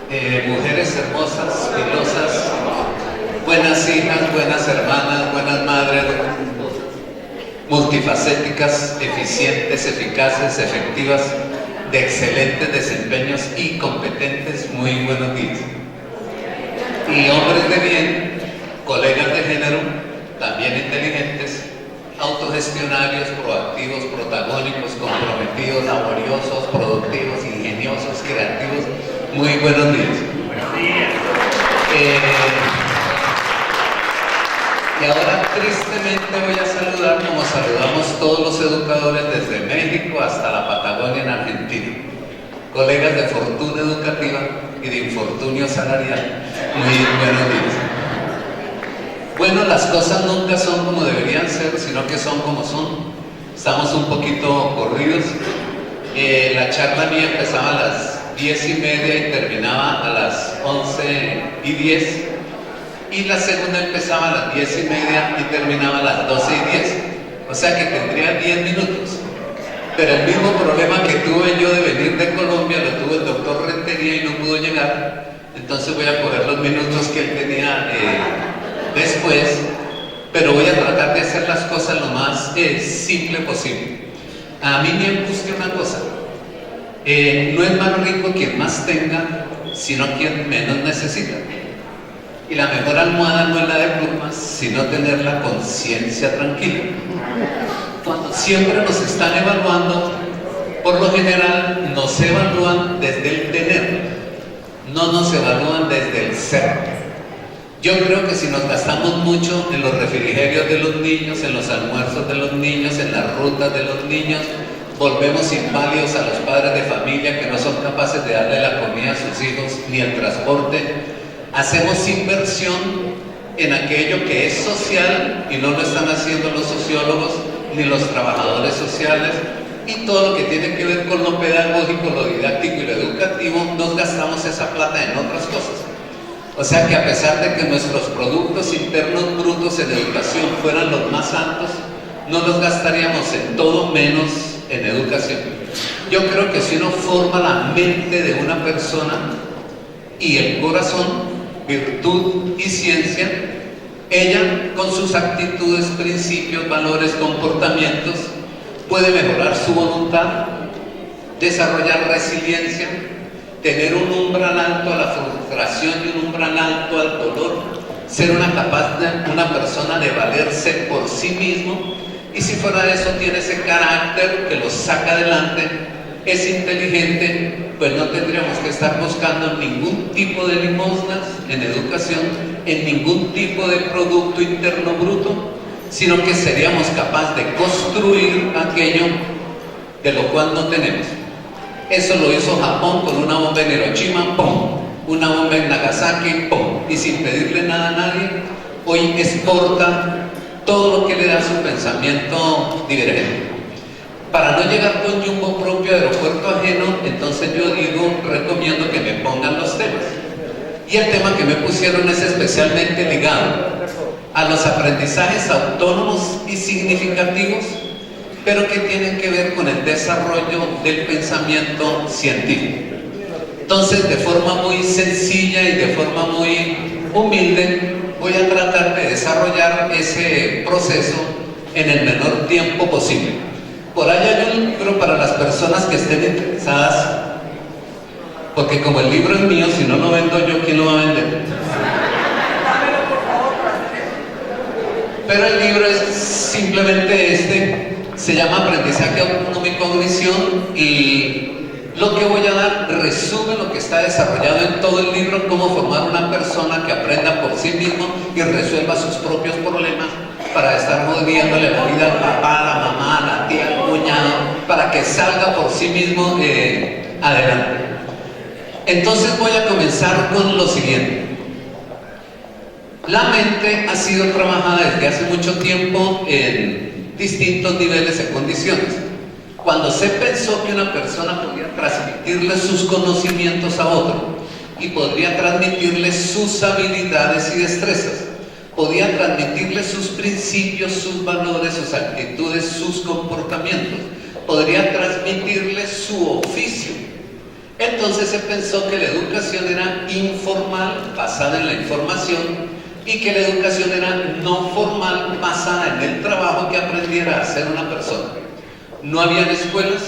mujeres hermosas, filosas, buenas hijas, buenas hermanas, buenas madres, multifacéticas, eficientes, eficaces, efectivas, de excelentes desempeños y competentes, muy buenos días. Y hombres de bien, colegas de género, también inteligentes, autogestionarios, proactivos, protagónicos, comprometidos, laboriosos, productivos, ingeniosos, creativos, muy buenos días. Buenos días. Y ahora tristemente voy a saludar como saludamos todos los educadores desde México hasta la Patagonia en Argentina. Colegas de fortuna educativa y de infortunio salarial, muy buenos días. Bueno, las cosas nunca son como deberían ser, sino que son como son. Estamos un poquito corridos. La charla mía empezaba a las 10:30 y terminaba a las 11:10. Y la segunda empezaba a las 10:30 y terminaba a las 12:10. O sea que tendría 10 minutos. Pero el mismo problema que tuve yo de venir de Colombia lo tuvo el doctor Rentería y no pudo llegar. Entonces voy a coger los minutos que él tenía después, pero voy a tratar de hacer las cosas lo más simple posible. A mí me angustia una cosa: no es más rico quien más tenga, sino quien menos necesita. Y la mejor almohada no es la de plumas, sino tener la conciencia tranquila. Cuando siempre nos están evaluando, por lo general nos evalúan desde el tener, no nos evalúan desde el ser. Yo creo que si nos gastamos mucho en los refrigerios de los niños, en los almuerzos de los niños, en las rutas de los niños, volvemos inválidos a los padres de familia que no son capaces de darle la comida a sus hijos ni el transporte. Hacemos inversión en aquello que es social y no lo están haciendo los sociólogos ni los trabajadores sociales, y todo lo que tiene que ver con lo pedagógico, lo didáctico y lo educativo, nos gastamos esa plata en otras cosas. O sea que a pesar de que nuestros productos internos brutos en educación fueran los más altos, no los gastaríamos en todo menos en educación. Yo creo que si uno forma la mente de una persona y el corazón, virtud y ciencia, ella con sus actitudes, principios, valores, comportamientos, puede mejorar su voluntad, desarrollar resiliencia, tener un umbral alto a la frustración y un umbral alto al dolor, ser una persona de valerse por sí mismo, y si fuera de eso tiene ese carácter que lo saca adelante, es inteligente, pues no tendríamos que estar buscando ningún tipo de limosnas en educación, en ningún tipo de producto interno bruto, sino que seríamos capaces de construir aquello de lo cual no tenemos. Eso lo hizo Japón con una bomba en Hiroshima, ¡pum!, una bomba en Nagasaki, ¡pum!, y sin pedirle nada a nadie, hoy exporta todo lo que le da su pensamiento divergente. Para no llegar con jumbo propio a aeropuerto ajeno, entonces yo recomiendo que me pongan los temas. Y el tema que me pusieron es especialmente ligado a los aprendizajes autónomos y significativos, pero que tienen que ver con el desarrollo del pensamiento científico. Entonces, de forma muy sencilla y de forma muy humilde, voy a tratar de desarrollar ese proceso en el menor tiempo posible. Por ahí hay un libro para las personas que estén interesadas, porque como el libro es mío, si no lo vendo yo, ¿quién lo va a vender? Pero el libro es simplemente se llama Aprendizaje Autónomo y Cognición, y lo que voy a dar resume lo que está desarrollado en todo el libro: cómo formar una persona que aprenda por sí mismo y resuelva sus propios problemas, para estar jodiéndole la vida al papá, a la mamá, a la tía, al cuñado, para que salga por sí mismo adelante. Entonces voy a comenzar con lo siguiente. La mente ha sido trabajada desde hace mucho tiempo en distintos niveles y condiciones. Cuando se pensó que una persona podía transmitirle sus conocimientos a otro y podría transmitirle sus habilidades y destrezas, podía transmitirle sus principios, sus valores, sus actitudes, sus comportamientos, podría transmitirle su oficio. Entonces se pensó que la educación era informal, basada en la información, y que la educación era no formal, basada en el trabajo que aprendiera a hacer una persona. No habían escuelas.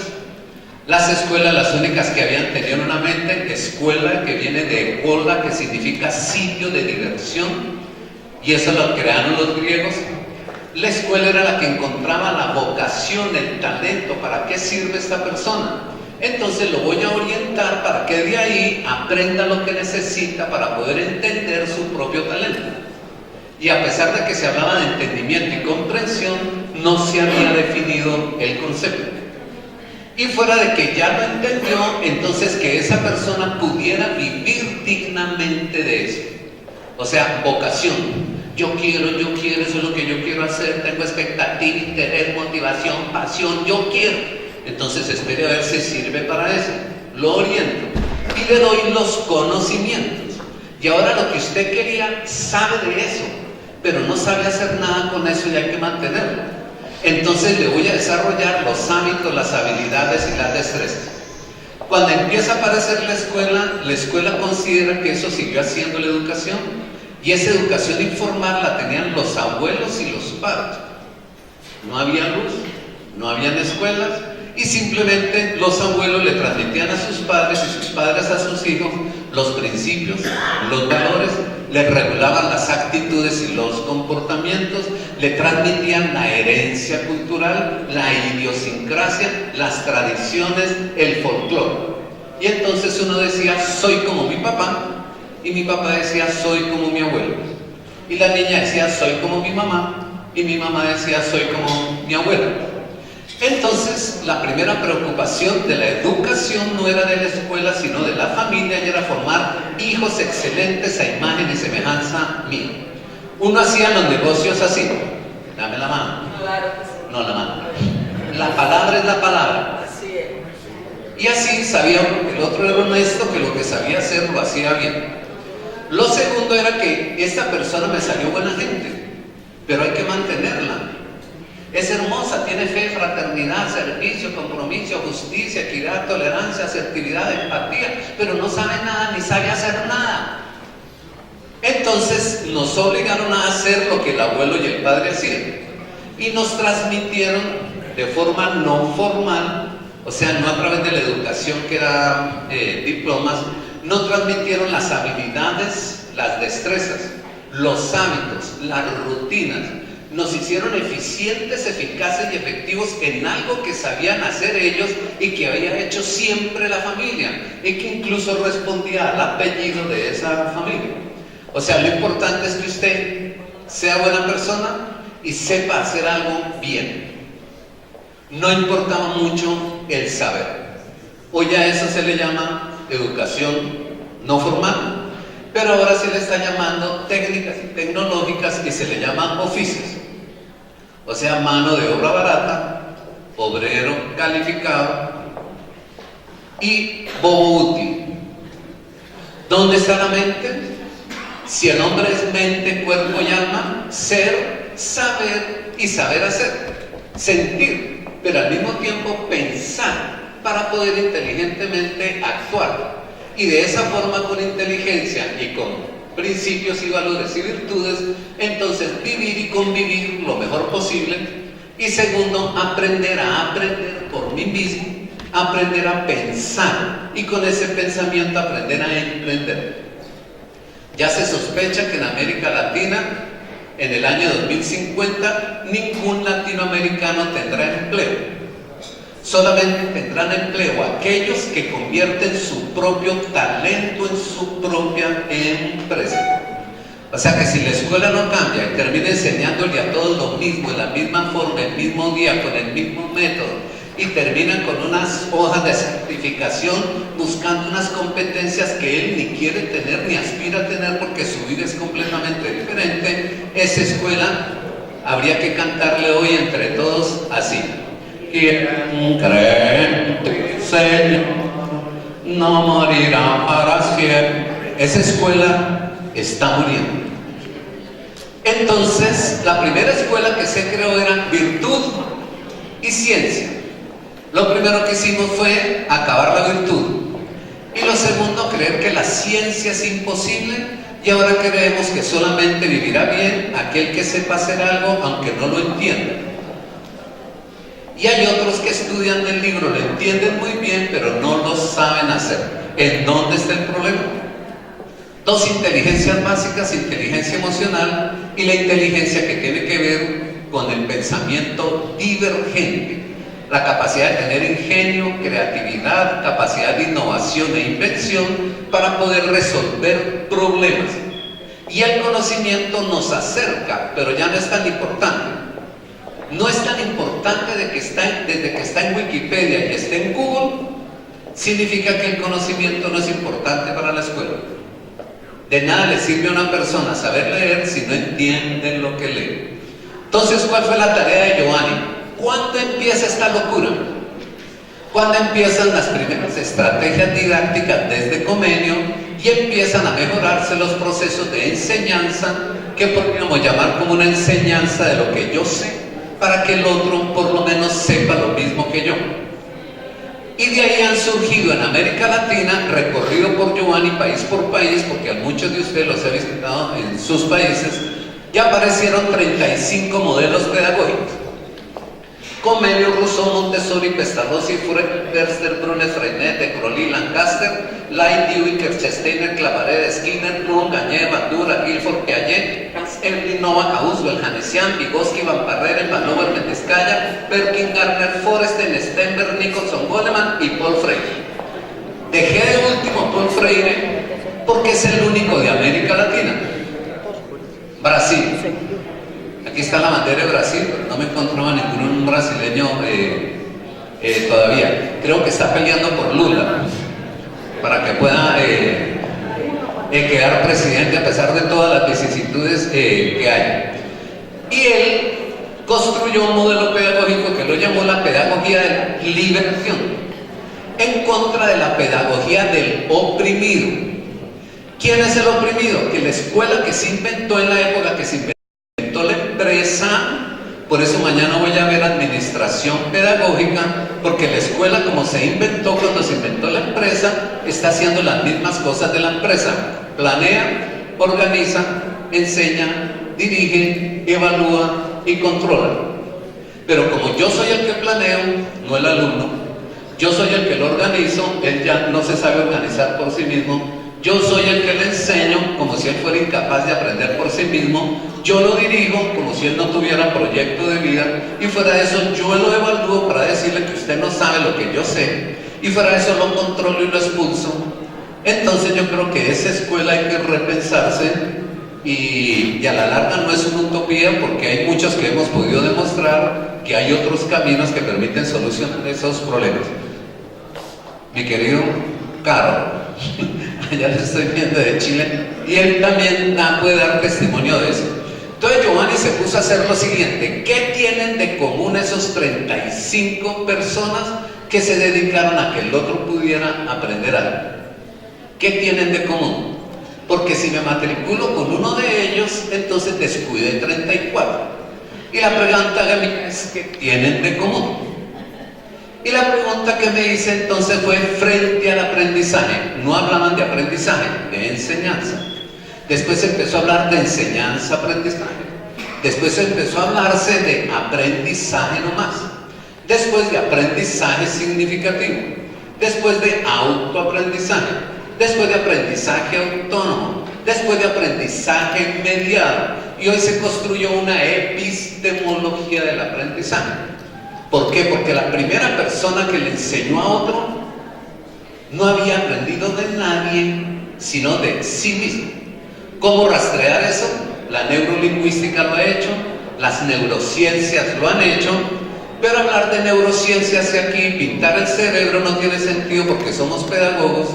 Las escuelas, las únicas que habían, tenían una mente, escuela, que viene de escuela, que significa sitio de diversión, y eso lo crearon los griegos. La escuela era la que encontraba la vocación, el talento, para qué sirve esta persona. Entonces lo voy a orientar para que de ahí aprenda lo que necesita para poder entender su propio talento. Y a pesar de que se hablaba de entendimiento y comprensión, no se había definido el concepto. Y fuera de que ya lo entendió, entonces que esa persona pudiera vivir dignamente de eso. O sea, vocación. Yo quiero, eso es lo que yo quiero hacer, tengo expectativa, interés, motivación, pasión, yo quiero. Entonces espere a ver si sirve para eso. Lo oriento y le doy los conocimientos. Y ahora lo que usted quería, sabe de eso, pero no sabe hacer nada con eso y hay que mantenerlo. Entonces le voy a desarrollar los hábitos, las habilidades y las destrezas. Cuando empieza a aparecer la escuela considera que eso siguió haciendo la educación, y esa educación informal la tenían los abuelos y los padres. No había luz, no habían escuelas, y simplemente los abuelos le transmitían a sus padres y sus padres a sus hijos los principios, los valores, le regulaban las actitudes y los comportamientos, le transmitían la herencia cultural, la idiosincrasia, las tradiciones, el folclore. Y entonces uno decía, soy como mi papá, y mi papá decía, soy como mi abuelo. Y la niña decía, soy como mi mamá, y mi mamá decía, soy como mi abuelo. Entonces, la primera preocupación de la educación no era de la escuela, sino de la familia, y era formar hijos excelentes a imagen y semejanza mía. Uno hacía los negocios así. Dame la mano. Claro que sí. No, la mano. La palabra es la palabra. Así es. Y así sabía el otro era honesto, que lo que sabía hacer lo hacía bien. Lo segundo era que esta persona me salió buena gente, pero hay que mantenerla. Es hermosa, tiene fe, fraternidad, servicio, compromiso, justicia, equidad, tolerancia, asertividad, empatía, pero no sabe nada ni sabe hacer nada. Entonces nos obligaron a hacer lo que el abuelo y el padre hacían, y nos transmitieron de forma no formal, o sea, no a través de la educación que era diplomas, nos transmitieron las habilidades, las destrezas, los hábitos, las rutinas. Nos hicieron eficientes, eficaces y efectivos en algo que sabían hacer ellos y que había hecho siempre la familia, y que incluso respondía al apellido de esa familia. O sea, lo importante es que usted sea buena persona y sepa hacer algo bien. No importaba mucho el saber. Hoy a eso se le llama educación no formal, pero ahora se le está llamando técnicas y tecnológicas, y se le llaman oficios. O sea, mano de obra barata, obrero calificado y bobo útil. ¿Dónde está la mente? Si el hombre es mente, cuerpo y alma, ser, saber y saber hacer, sentir, pero al mismo tiempo pensar para poder inteligentemente actuar. Y de esa forma, con inteligencia y con principios y valores y virtudes, entonces vivir y convivir lo mejor posible. Y segundo, aprender a aprender por mí mismo, aprender a pensar, y con ese pensamiento aprender a emprender. Ya se sospecha que en América Latina, en el año 2050, ningún latinoamericano tendrá empleo. Solamente tendrán empleo aquellos que convierten su propio talento en su propia empresa. O sea que si la escuela no cambia y termina enseñándole a todos lo mismo, en la misma forma, el mismo día, con el mismo método, y terminan con unas hojas de certificación buscando unas competencias que él ni quiere tener ni aspira a tener porque su vida es completamente diferente, esa escuela habría que cantarle hoy entre todos así: quien cree en ti, Señor, no morirá para siempre. Esa escuela está muriendo. Entonces, la primera escuela que se creó era virtud y ciencia. Lo primero que hicimos fue acabar la virtud. Y lo segundo, creer que la ciencia es imposible y ahora creemos que solamente vivirá bien aquel que sepa hacer algo aunque no lo entienda. Y hay otros que estudian el libro, lo entienden muy bien, pero no lo saben hacer. ¿En dónde está el problema? Dos inteligencias básicas, inteligencia emocional y la inteligencia que tiene que ver con el pensamiento divergente, la capacidad de tener ingenio, creatividad, capacidad de innovación e invención para poder resolver problemas. Y el conocimiento nos acerca, pero ya no es tan importante. No es tan importante desde que está en Wikipedia y está en Google, significa que el conocimiento no es importante para la escuela. De nada le sirve a una persona saber leer si no entiende lo que lee. Entonces, ¿cuál fue la tarea de Giovanni? ¿Cuándo empieza esta locura? ¿Cuándo empiezan las primeras estrategias didácticas desde Comenio y empiezan a mejorarse los procesos de enseñanza que podríamos llamar como una enseñanza de lo que yo sé, para que el otro por lo menos sepa lo mismo que yo? Y de ahí han surgido en América Latina, recorrido por Giovanni país por país, porque a muchos de ustedes los he visitado en sus países, ya aparecieron 35 modelos pedagógicos. Comenio, Rousseau, Montessori, Pestalozzi, Webster, Brunet, Freinet, de Crowley, Lancaster, Light, Dewey, Kerchsteiner, Claparede, Skinner, Bloom, Gagné, Bandura, Guilford, Piaget, Erwin, Novak, Auswell, Hanesian, Vygotsky, Van Parreren, Van Over, Mendescaya, Perkin, Gardner, Forresten, Stenberg, Nicholson, Goleman y Paul Freire. Dejé de último Paul Freire porque es el único de América Latina. Brasil. Aquí está la bandera de Brasil, pero no me encontraba ningún brasileño todavía. Creo que está peleando por Lula para que pueda quedar presidente a pesar de todas las vicisitudes que hay. Y él construyó un modelo pedagógico que lo llamó la pedagogía de la liberación, en contra de la pedagogía del oprimido. ¿Quién es el oprimido? Que la escuela que se inventó en la época que se inventó la empresa, por eso mañana voy a ver administración pedagógica, porque la escuela, como se inventó cuando se inventó la empresa, está haciendo las mismas cosas de la empresa: planea, organiza, enseña, dirige, evalúa y controla. Pero como yo soy el que planeo, no el alumno, yo soy el que lo organizo, él ya no se sabe organizar por sí mismo. Yo soy el que le enseño, como si él fuera incapaz de aprender por sí mismo. Yo lo dirijo, como si él no tuviera proyecto de vida. Y fuera de eso, yo lo evalúo para decirle que usted no sabe lo que yo sé. Y fuera de eso, lo controlo y lo expulso. Entonces yo creo que esa escuela hay que repensarse. Y a la larga no es una utopía, porque hay muchos que hemos podido demostrar que hay otros caminos que permiten solucionar esos problemas. Mi querido Caro, ya lo estoy viendo de Chile, y él también puede dar testimonio de eso. Entonces Giovanni se puso a hacer lo siguiente: ¿qué tienen de común esos 35 personas que se dedicaron a que el otro pudiera aprender algo? ¿Qué tienen de común? Porque si me matriculo con uno de ellos, entonces descuidé 34. Y la pregunta que me es: ¿qué tienen de común? Y la pregunta que me hice entonces fue frente al aprendizaje. No hablaban de aprendizaje, de enseñanza. Después empezó a hablar de enseñanza-aprendizaje. Después empezó a hablarse de aprendizaje nomás. Después de aprendizaje significativo. Después de autoaprendizaje. Después de aprendizaje autónomo. Después de aprendizaje mediado. Y hoy se construyó una epistemología del aprendizaje. ¿Por qué? Porque la primera persona que le enseñó a otro no había aprendido de nadie, sino de sí mismo. ¿Cómo rastrear eso? La neurolingüística lo ha hecho, las neurociencias lo han hecho, pero hablar de neurociencias aquí, pintar el cerebro, no tiene sentido, porque somos pedagogos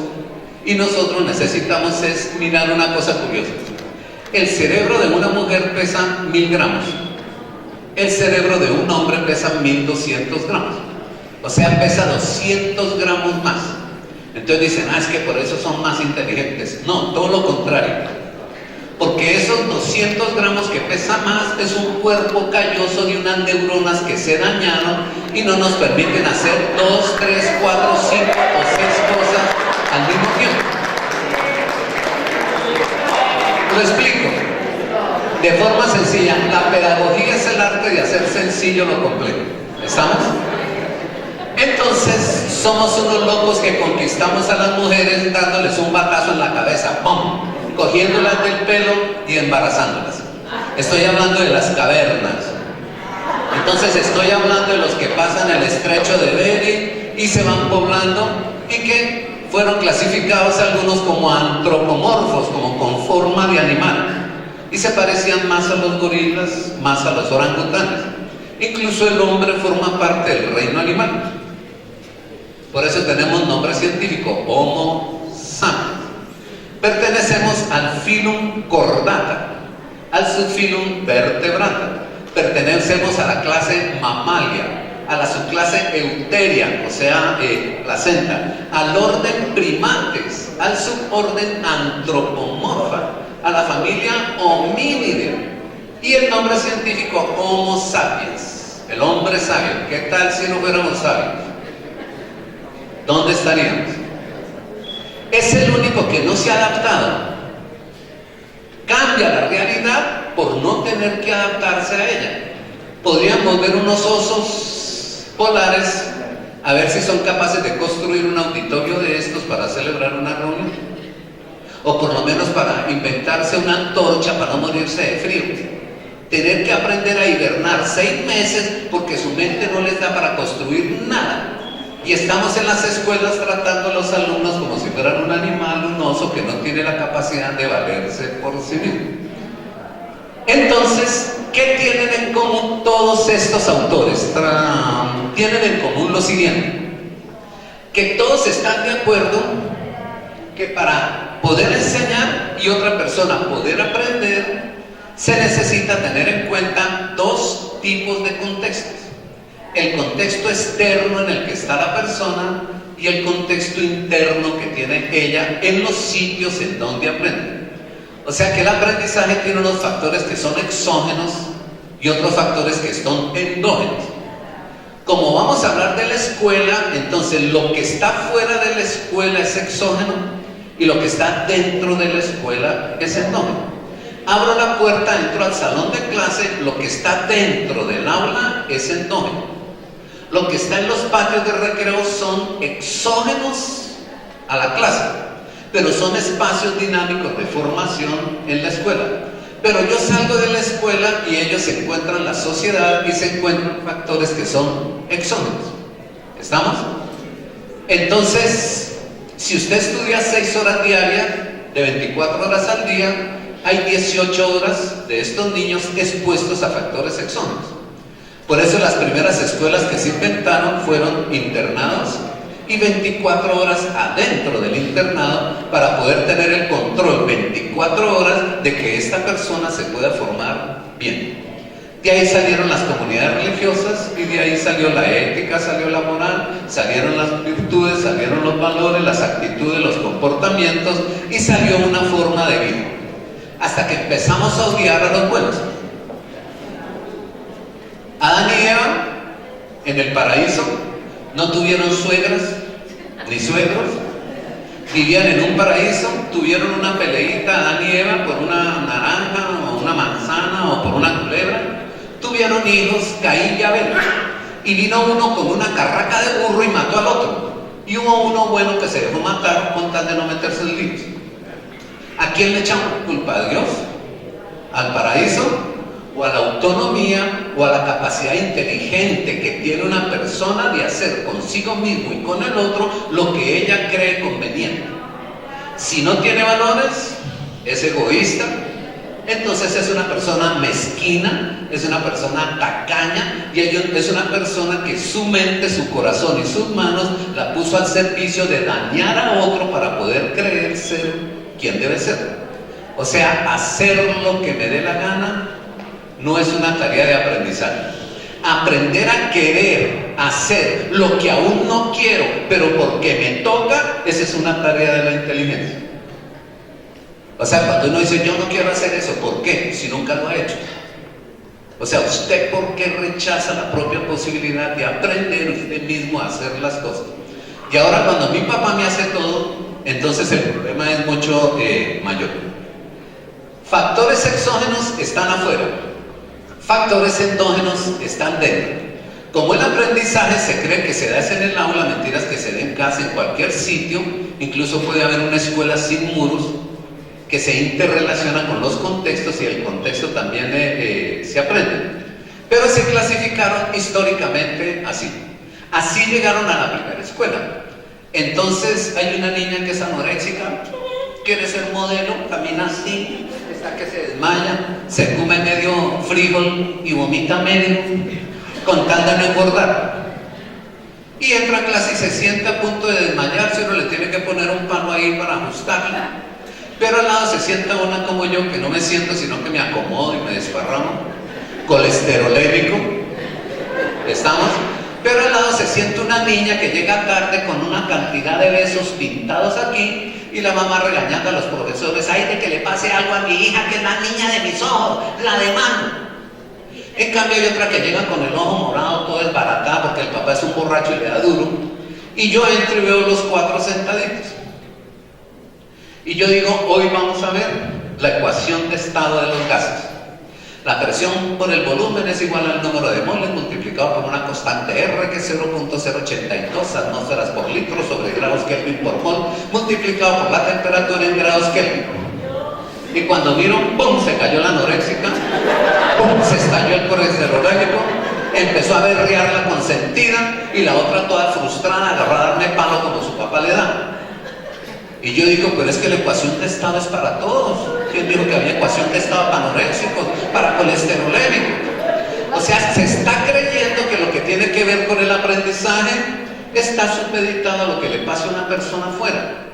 y nosotros necesitamos mirar una cosa curiosa. El cerebro de una mujer pesa 1000 gramos. El cerebro de un hombre pesa 1200 gramos. O sea, pesa 200 gramos más. Entonces dicen: es que por eso son más inteligentes. No, todo lo contrario. Porque esos 200 gramos que pesa más es un cuerpo calloso de unas neuronas que se dañaron y no nos permiten hacer 2, 3, 4, 5 o 6 cosas al mismo Lo explico. De forma sencilla, la pedagogía es el arte de hacer sencillo lo complejo. ¿Estamos? Entonces, somos unos locos que conquistamos a las mujeres dándoles un batazo en la cabeza, ¡pum!, cogiéndolas del pelo y embarazándolas. Estoy hablando de las cavernas. Entonces estoy hablando de los que pasan el estrecho de Bering y se van poblando y que fueron clasificados algunos como antropomorfos, como con forma de animal, y se parecían más a los gorilas, más a los orangutanes. Incluso el hombre forma parte del reino animal. Por eso tenemos nombre científico, Homo sapiens. Pertenecemos al filum Chordata, al subfilum Vertebrata. Pertenecemos a la clase Mammalia, a la subclase Euteria, o sea, placenta, al orden Primates, al suborden Anthropomorpha, a la familia Hominidae, y el nombre científico Homo sapiens, el hombre sabio. ¿Qué tal si no fuéramos sabios? ¿Dónde estaríamos? Es el único que no se ha adaptado. Cambia la realidad por no tener que adaptarse a ella. Podríamos ver unos osos polares, a ver si son capaces de construir un auditorio de estos para celebrar una reunión, o por lo menos para inventarse una antorcha para no morirse de frío. Tener que aprender a hibernar 6 meses porque su mente no les da para construir nada. Y estamos en las escuelas tratando a los alumnos como si fueran un animal, un oso que no tiene la capacidad de valerse por sí mismo. Entonces, ¿qué tienen en común todos estos autores? Tienen en común lo siguiente: que todos están de acuerdo que para poder enseñar y otra persona poder aprender, se necesita tener en cuenta 2 tipos de contextos. El contexto externo en el que está la persona y el contexto interno que tiene ella en los sitios en donde aprende. O sea que el aprendizaje tiene unos factores que son exógenos y otros factores que son endógenos. Como vamos a hablar de la escuela, entonces lo que está fuera de la escuela es exógeno y lo que está dentro de la escuela es endógeno. Abro la puerta, entro al salón de clase, lo que está dentro del aula es endógeno. Lo que está en los patios de recreo son exógenos a la clase, pero son espacios dinámicos de formación en la escuela. Pero yo salgo de la escuela y ellos se encuentran en la sociedad y se encuentran factores que son exógenos. ¿Estamos? Entonces, si usted estudia 6 horas diarias, de 24 horas al día, hay 18 horas de estos niños expuestos a factores exógenos. Por eso las primeras escuelas que se inventaron fueron internados y 24 horas adentro del internado para poder tener el control 24 horas de que esta persona se pueda formar bien. De ahí salieron las comunidades religiosas y de ahí salió la ética, salió la moral, salieron las virtudes, salieron los valores, las actitudes, los comportamientos y salió una forma de vida. Hasta que empezamos a odiar a los buenos. Adán y Eva en el paraíso no tuvieron suegras ni suegros, vivían en un paraíso, tuvieron una peleita Adán y Eva por una naranja o una manzana o por una culebra, tuvieron hijos, Caín y Abel, y vino uno con una carraca de burro y mató al otro, y hubo uno bueno que se dejó matar con tal de no meterse en líos. ¿A quién le echamos culpa? ¿A Dios? ¿Al paraíso? ¿O a la autonomía o a la capacidad inteligente que tiene una persona de hacer consigo mismo y con el otro lo que ella cree conveniente? Si no tiene valores, es egoísta, entonces es una persona mezquina, es una persona tacaña y es una persona que su mente, su corazón y sus manos la puso al servicio de dañar a otro para poder creer ser quien debe ser. O sea, hacer lo que me dé la gana no es una tarea de aprendizaje. Aprender a querer hacer lo que aún no quiero, pero porque me toca, esa es una tarea de la inteligencia. O sea, cuando uno dice, yo no quiero hacer eso, ¿por qué? Si nunca lo ha hecho. O sea, ¿usted por qué rechaza la propia posibilidad de aprender usted mismo a hacer las cosas? Y ahora cuando mi papá me hace todo, entonces el problema es mucho mayor. Factores exógenos están afuera, factores endógenos están dentro. Como el aprendizaje se cree que se da en el aula, mentiras que se da en casa, en cualquier sitio, incluso puede haber una escuela sin muros que se interrelaciona con los contextos y el contexto también se aprende. Pero se clasificaron históricamente así. Así llegaron a la primera escuela. Entonces hay una niña que es anoréxica, quiere ser modelo, camina así, está que se desmaya, se come medio frijol y vomita medio, con tal de no engordar. Y entra a clase y se sienta a punto de desmayarse, uno le tiene que poner un palo ahí para ajustarla. Pero al lado se sienta una como yo, que no me siento, sino que me acomodo y me desparramo, colesterolémico, ¿estamos? Pero al lado se siente una niña que llega tarde con una cantidad de besos pintados aquí y la mamá regañando a los profesores, ay, de que le pase algo a mi hija, que es la niña de mis ojos, la de mano. En cambio hay otra que llega con el ojo morado, todo desbaratado, porque el papá es un borracho y le da duro. Y yo entro y veo los 4 sentaditos. Y yo digo, hoy vamos a ver la ecuación de estado de los gases. La presión por el volumen es igual al número de moles multiplicado por una constante R, que es 0.082 atmósferas por litro sobre grados Kelvin por mol, multiplicado por la temperatura en grados Kelvin. Y cuando vieron, ¡pum!, se cayó la anoréxica, ¡pum!, se estalló el colesterolémico, empezó a berrear la consentida y la otra toda frustrada, agarró a darme palo como su papá le da. Y yo digo, pero es que la ecuación de estado es para todos. ¿Quién dijo que había ecuación de estado para anoréxicos, para colesterolémicos? O sea, se está creyendo que lo que tiene que ver con el aprendizaje está supeditado a lo que le pase a una persona afuera.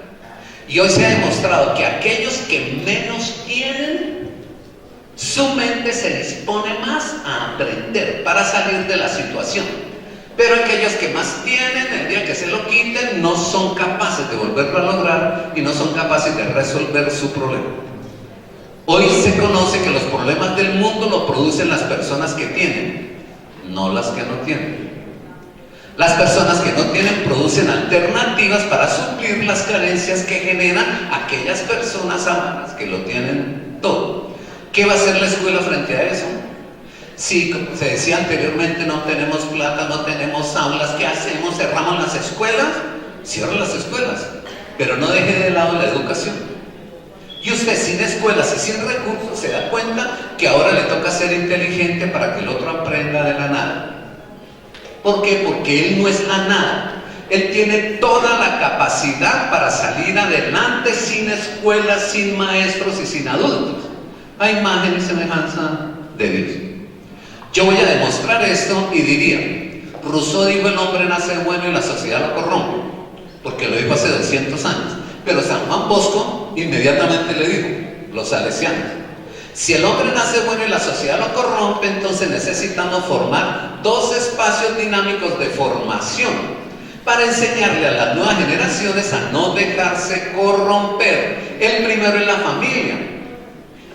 Y hoy se ha demostrado que aquellos que menos tienen, su mente se dispone más a aprender para salir de la situación. Pero aquellos que más tienen, el día que se lo quiten, no son capaces de volverlo a lograr y no son capaces de resolver su problema. Hoy se conoce que los problemas del mundo los producen las personas que tienen, no las que no tienen. Las personas que no tienen producen alternativas para suplir las carencias que generan aquellas personas amadas que lo tienen todo. ¿Qué va a hacer la escuela frente a eso? Si, como se decía anteriormente, no tenemos plata, no tenemos aulas, ¿qué hacemos? ¿Cerramos las escuelas? Cierra las escuelas, pero no deje de lado la educación. Y usted sin escuelas y sin recursos se da cuenta que ahora le toca ser inteligente para que el otro aprenda de la nada. ¿Por qué? Porque él no es la nada. Él tiene toda la capacidad para salir adelante sin escuelas, sin maestros y sin adultos, a imagen y semejanza de Dios. Yo voy a demostrar esto y diría, Rousseau dijo el hombre nace bueno y la sociedad lo corrompe, porque lo dijo hace 200 años, pero San Juan Bosco inmediatamente le dijo, los salesianos, si el hombre nace bueno y la sociedad lo corrompe, entonces necesitamos formar 2 espacios dinámicos de formación para enseñarle a las nuevas generaciones a no dejarse corromper. El primero es la familia.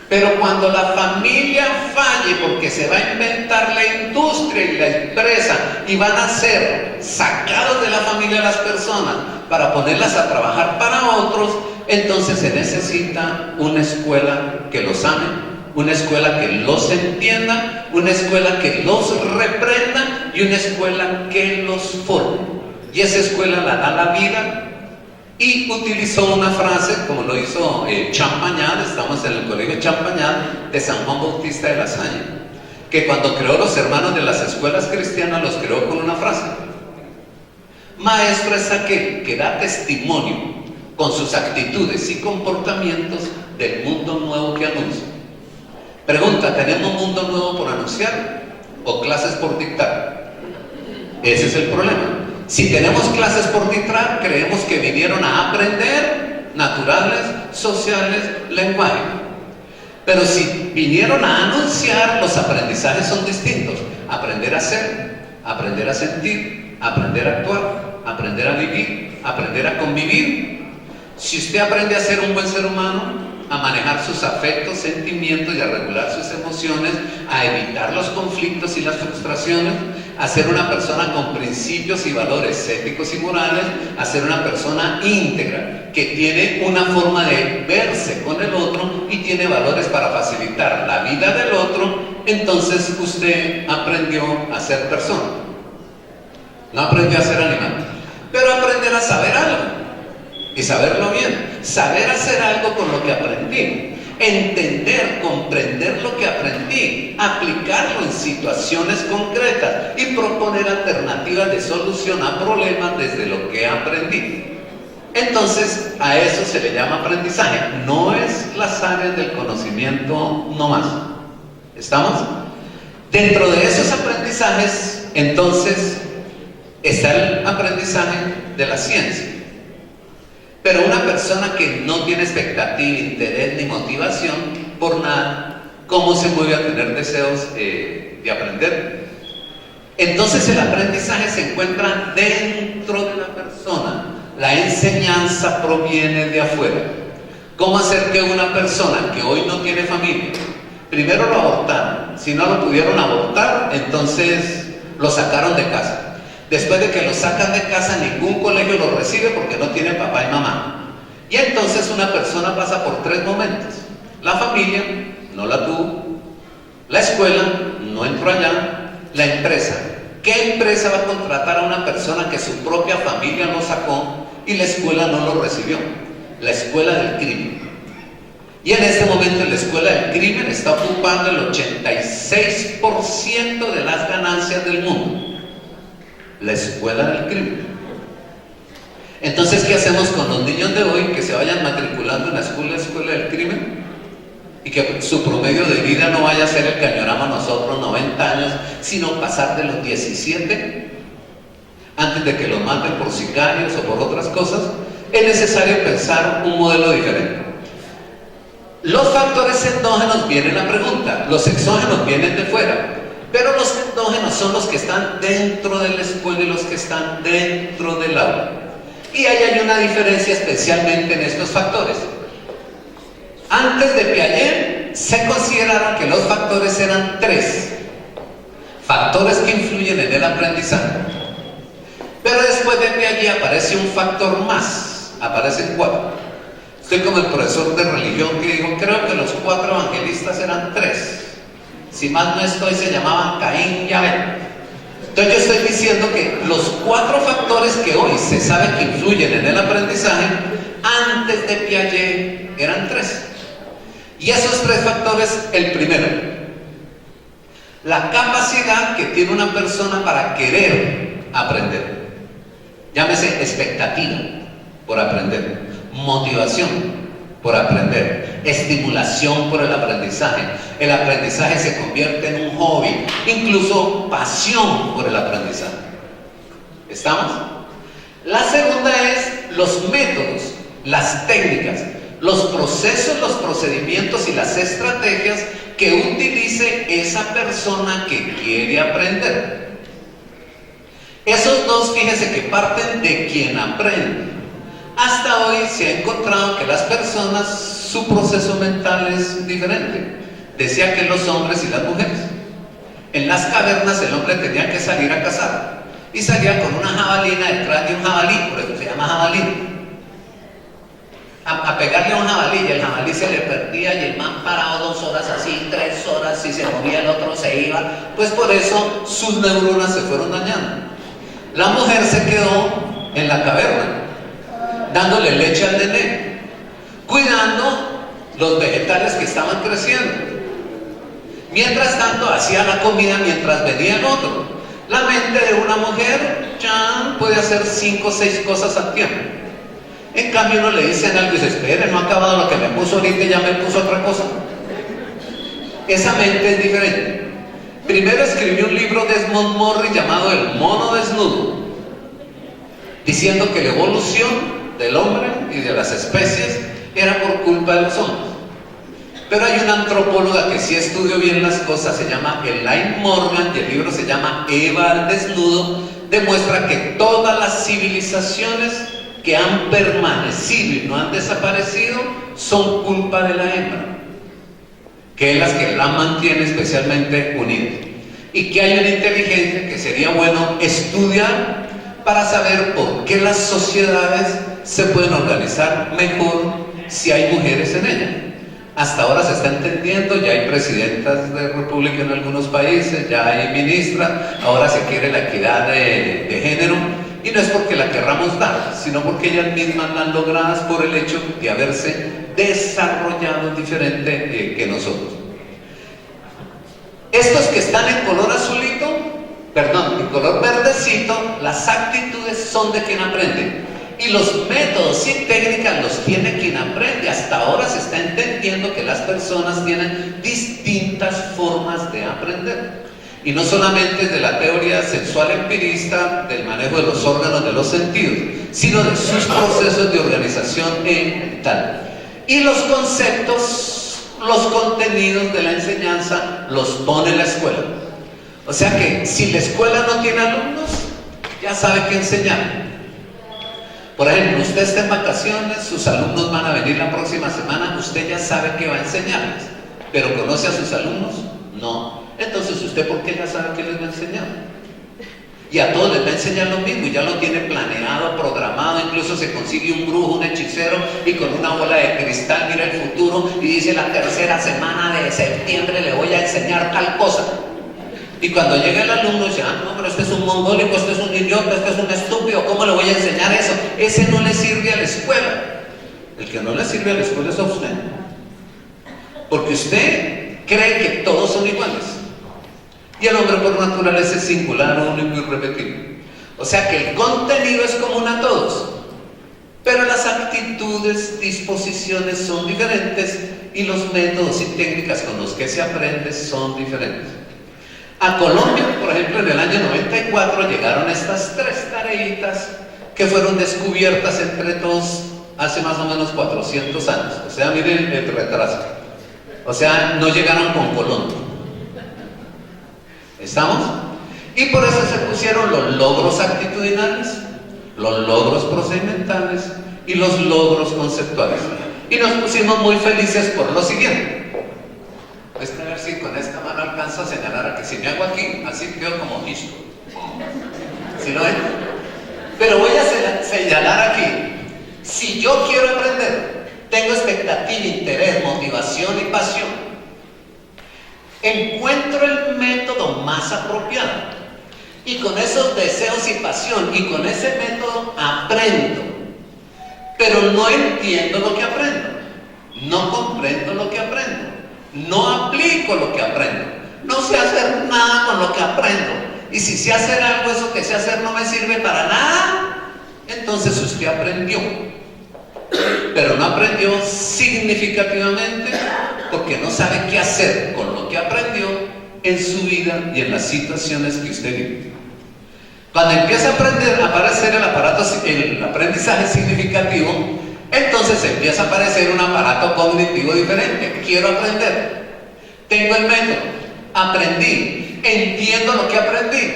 Pero cuando la familia falle porque se va a inventar la industria y la empresa y van a ser sacados de la familia las personas para ponerlas a trabajar para otros, entonces se necesita una escuela que los ame, una escuela que los entienda, una escuela que los reprenda y una escuela que los forme. Y esa escuela la da la vida. Y utilizó una frase, como lo hizo Champagnat, estamos en el colegio Champagnat de San Juan Bautista de la Salle, que cuando creó los hermanos de las escuelas cristianas los creó con una frase: maestro es aquel que da testimonio con sus actitudes y comportamientos del mundo nuevo que anuncia. Pregunta, ¿tenemos mundo nuevo por anunciar o clases por dictar? Ese es el problema. Si tenemos clases por dictar, creemos que vinieron a aprender naturales, sociales, lenguaje. Pero si vinieron a anunciar, los aprendizajes son distintos. Aprender a ser, aprender a sentir, aprender a actuar, aprender a vivir, aprender a convivir. Si usted aprende a ser un buen ser humano, a manejar sus afectos, sentimientos y a regular sus emociones, a evitar los conflictos y las frustraciones, a ser una persona con principios y valores éticos y morales, a ser una persona íntegra, que tiene una forma de verse con el otro y tiene valores para facilitar la vida del otro. Entonces usted aprendió a ser persona, no aprendió a ser animal, pero aprender a saber algo y saberlo bien, saber hacer algo con lo que aprendí, entender, comprender lo que aprendí, aplicarlo en situaciones concretas y proponer alternativas de solución a problemas desde lo que aprendí. Entonces a eso se le llama aprendizaje, no es las áreas del conocimiento nomás. ¿Estamos? Dentro de esos aprendizajes entonces está el aprendizaje de la ciencia. Pero una persona que no tiene expectativa, interés ni motivación por nada, ¿cómo se mueve a tener deseos de aprender? Entonces el aprendizaje se encuentra dentro de la persona. La enseñanza proviene de afuera. ¿Cómo hacer que una persona que hoy no tiene familia, primero lo abortaron, si no lo pudieron abortar, entonces lo sacaron de casa? Después de que lo sacan de casa, ningún colegio lo recibe porque no tiene papá y mamá. Y entonces una persona pasa por tres momentos. La familia no la tuvo, la escuela no entró allá, la empresa. ¿Qué empresa va a contratar a una persona que su propia familia lo sacó y la escuela no lo recibió? La escuela del crimen. Y en este momento la escuela del crimen está ocupando el 86% de las ganancias del mundo. La escuela del crimen. Entonces, ¿qué hacemos con los niños de hoy que se vayan matriculando en la escuela del crimen? Y que su promedio de vida no vaya a ser el que añoramos nosotros, 90 años, sino pasar de los 17 antes de que los maten por sicarios o por otras cosas. Es necesario pensar un modelo diferente. Los factores endógenos vienen a pregunta, los exógenos vienen de fuera. Pero los endógenos son los que están dentro de la escuela y los que están dentro del aula. Y ahí hay una diferencia especialmente en estos factores. Antes de Piaget se consideraron que los factores eran tres. Factores que influyen en el aprendizaje. Pero después de Piaget aparece un factor más. Aparecen cuatro. Estoy como el profesor de religión que dijo, creo que los 4 evangelistas eran 3. Si mal no estoy, se llamaban Caín y Abel. Entonces yo estoy diciendo que los 4 factores que hoy se sabe que influyen en el aprendizaje, antes de Piaget eran 3. Y esos 3 factores, el primero, la capacidad que tiene una persona para querer aprender. Llámese expectativa por aprender, motivación por aprender, estimulación por el aprendizaje. El aprendizaje se convierte en un hobby, incluso pasión por el aprendizaje. ¿Estamos? La segunda es los métodos, las técnicas, los procesos, los procedimientos y las estrategias que utilice esa persona que quiere aprender. Esos dos, fíjense que parten de quien aprende. Hasta hoy se ha encontrado que las personas, su proceso mental es diferente. Decía que los hombres y las mujeres. En las cavernas el hombre tenía que salir a cazar y salía con una jabalina detrás de un jabalí, por eso se llama jabalí. A pegarle a un jabalí y el jabalí se le perdía y el man parado 2 horas así, 3 horas, si se movía el otro se iba. Pues por eso sus neuronas se fueron dañando. La mujer se quedó en la caverna dándole leche al nené, cuidando los vegetales que estaban creciendo. Mientras tanto hacía la comida mientras venía el otro. La mente de una mujer ya puede hacer 5 o 6 cosas al tiempo. En cambio uno le dicen algo y dice, espere, no ha acabado lo que me puso ahorita y ya me puso otra cosa. Esa mente es diferente. Primero escribió un libro Desmond Morris llamado El mono desnudo, diciendo que la evolución del hombre y de las especies era por culpa de los hombres. Pero hay una antropóloga que sí estudió bien las cosas, se llama Elaine Morgan, y el libro se llama Eva al desnudo. Demuestra que todas las civilizaciones que han permanecido y no han desaparecido son culpa de la hembra, que es la que la mantiene especialmente unida. y que hay una inteligencia que sería bueno estudiar para saber por qué las sociedades se pueden organizar mejor si hay mujeres en ellas. Hasta ahora se está entendiendo, ya hay presidentas de república en algunos países, ya hay ministras, ahora se quiere la equidad de género, y no es porque la querramos dar, sino porque ellas mismas la han logrado por el hecho de haberse desarrollado diferente que nosotros. Estos que están en color azulito, perdón, en color verdecito, las actitudes son de quien aprende. Y los métodos y técnicas los tiene quien aprende. Hasta ahora se está entendiendo que las personas tienen distintas formas de aprender. Y no solamente de la teoría sexual empirista, del manejo de los órganos de los sentidos, sino de sus procesos de organización mental. Y los conceptos, los contenidos de la enseñanza los pone la escuela. O sea que si la escuela no tiene alumnos, ya sabe qué enseñar. Por ejemplo, usted está en vacaciones, sus alumnos van a venir la próxima semana, usted ya sabe qué va a enseñarles, pero ¿conoce a sus alumnos? No. Entonces, ¿usted por qué ya sabe qué les va a enseñar? Y a todos les va a enseñar lo mismo, y ya lo tiene planeado, programado, incluso se consigue un brujo, un hechicero, y con una bola de cristal mira el futuro y dice: la tercera semana de septiembre le voy a enseñar tal cosa. Y cuando llega el alumno dice: ah, no, pero este es un mongólico, este es un idiota, este es un estúpido, ¿cómo le voy a enseñar eso? Ese no le sirve a la escuela. El que no le sirve a la escuela es a usted. Porque usted cree que todos son iguales. Y el hombre por naturaleza es singular, único y irrepetible. O sea que el contenido es común a todos, pero las actitudes, disposiciones son diferentes y los métodos y técnicas con los que se aprende son diferentes. A Colombia, por ejemplo, en el año 94 llegaron estas 3 tareitas que fueron descubiertas entre todos hace más o menos 400 años. O sea, miren el retraso. O sea, no llegaron con Colón. ¿Estamos? Y por eso se pusieron los logros actitudinales, los logros procedimentales y los logros conceptuales. Y nos pusimos muy felices por lo siguiente. Pues a ver si con esta mano alcanzo a señalar, a que si me hago aquí, así quedo como Hisco. ¿Sí lo ven? Pero voy a señalar aquí. Si yo quiero aprender, tengo expectativa, interés, motivación y pasión, encuentro el método más apropiado. Y con esos deseos y pasión, y con ese método aprendo. Pero no entiendo lo que aprendo. No comprendo lo que aprendo. No aplico lo que aprendo, no sé hacer nada con lo que aprendo, y si sé hacer algo, eso que sé hacer no me sirve para nada, entonces usted aprendió, pero no aprendió significativamente porque no sabe qué hacer con lo que aprendió en su vida y en las situaciones que usted vive. Cuando empieza a aparecer el aprendizaje significativo, entonces empieza a aparecer un aparato cognitivo diferente. Quiero aprender, tengo el método, aprendí, entiendo lo que aprendí,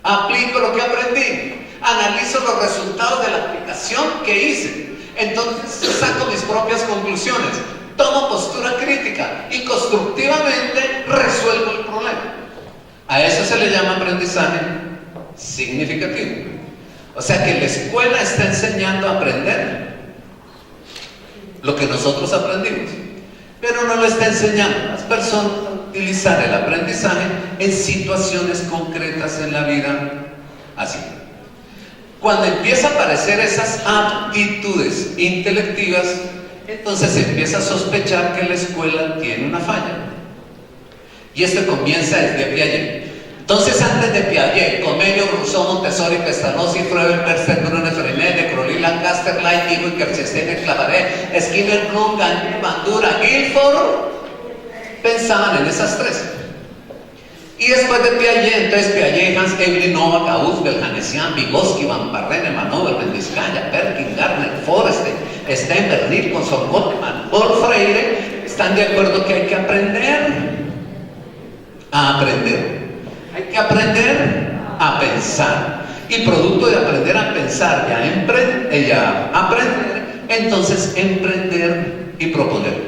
aplico lo que aprendí, analizo los resultados de la aplicación que hice, entonces saco mis propias conclusiones, tomo postura crítica y constructivamente resuelvo el problema. A eso se le llama aprendizaje significativo. O sea que la escuela está enseñando a aprender lo que nosotros aprendimos, pero no lo está enseñando a las personas a utilizar el aprendizaje en situaciones concretas en la vida así. Cuando empieza a aparecer esas aptitudes intelectivas, entonces se empieza a sospechar que la escuela tiene una falla. Y esto comienza desde Piaget. Entonces, antes de Piaget, Comenius, Rousseau, Montessori, Pestalozzi, Freud, Bernstein, Bruno, Freinet, de Crowley, Lancaster, Light, Dewey, Kerstenstein, Clavaret, Skinner, Bloom, Gagné, Bandura, Guilford, pensaban en esas 3. Y después de Piaget, entonces Piaget, Hans Evelyn, Novak, August, Belhanesian, Vygotsky, Van Parrene, Manover, Mendizkaya, Perkin, Garner, Forrest, Steinberg, Nicholson, Gottman, Paul Freire, están de acuerdo que hay que aprender a aprender. Hay que aprender a pensar. Y producto de aprender a pensar y a aprender, entonces emprender y proponer.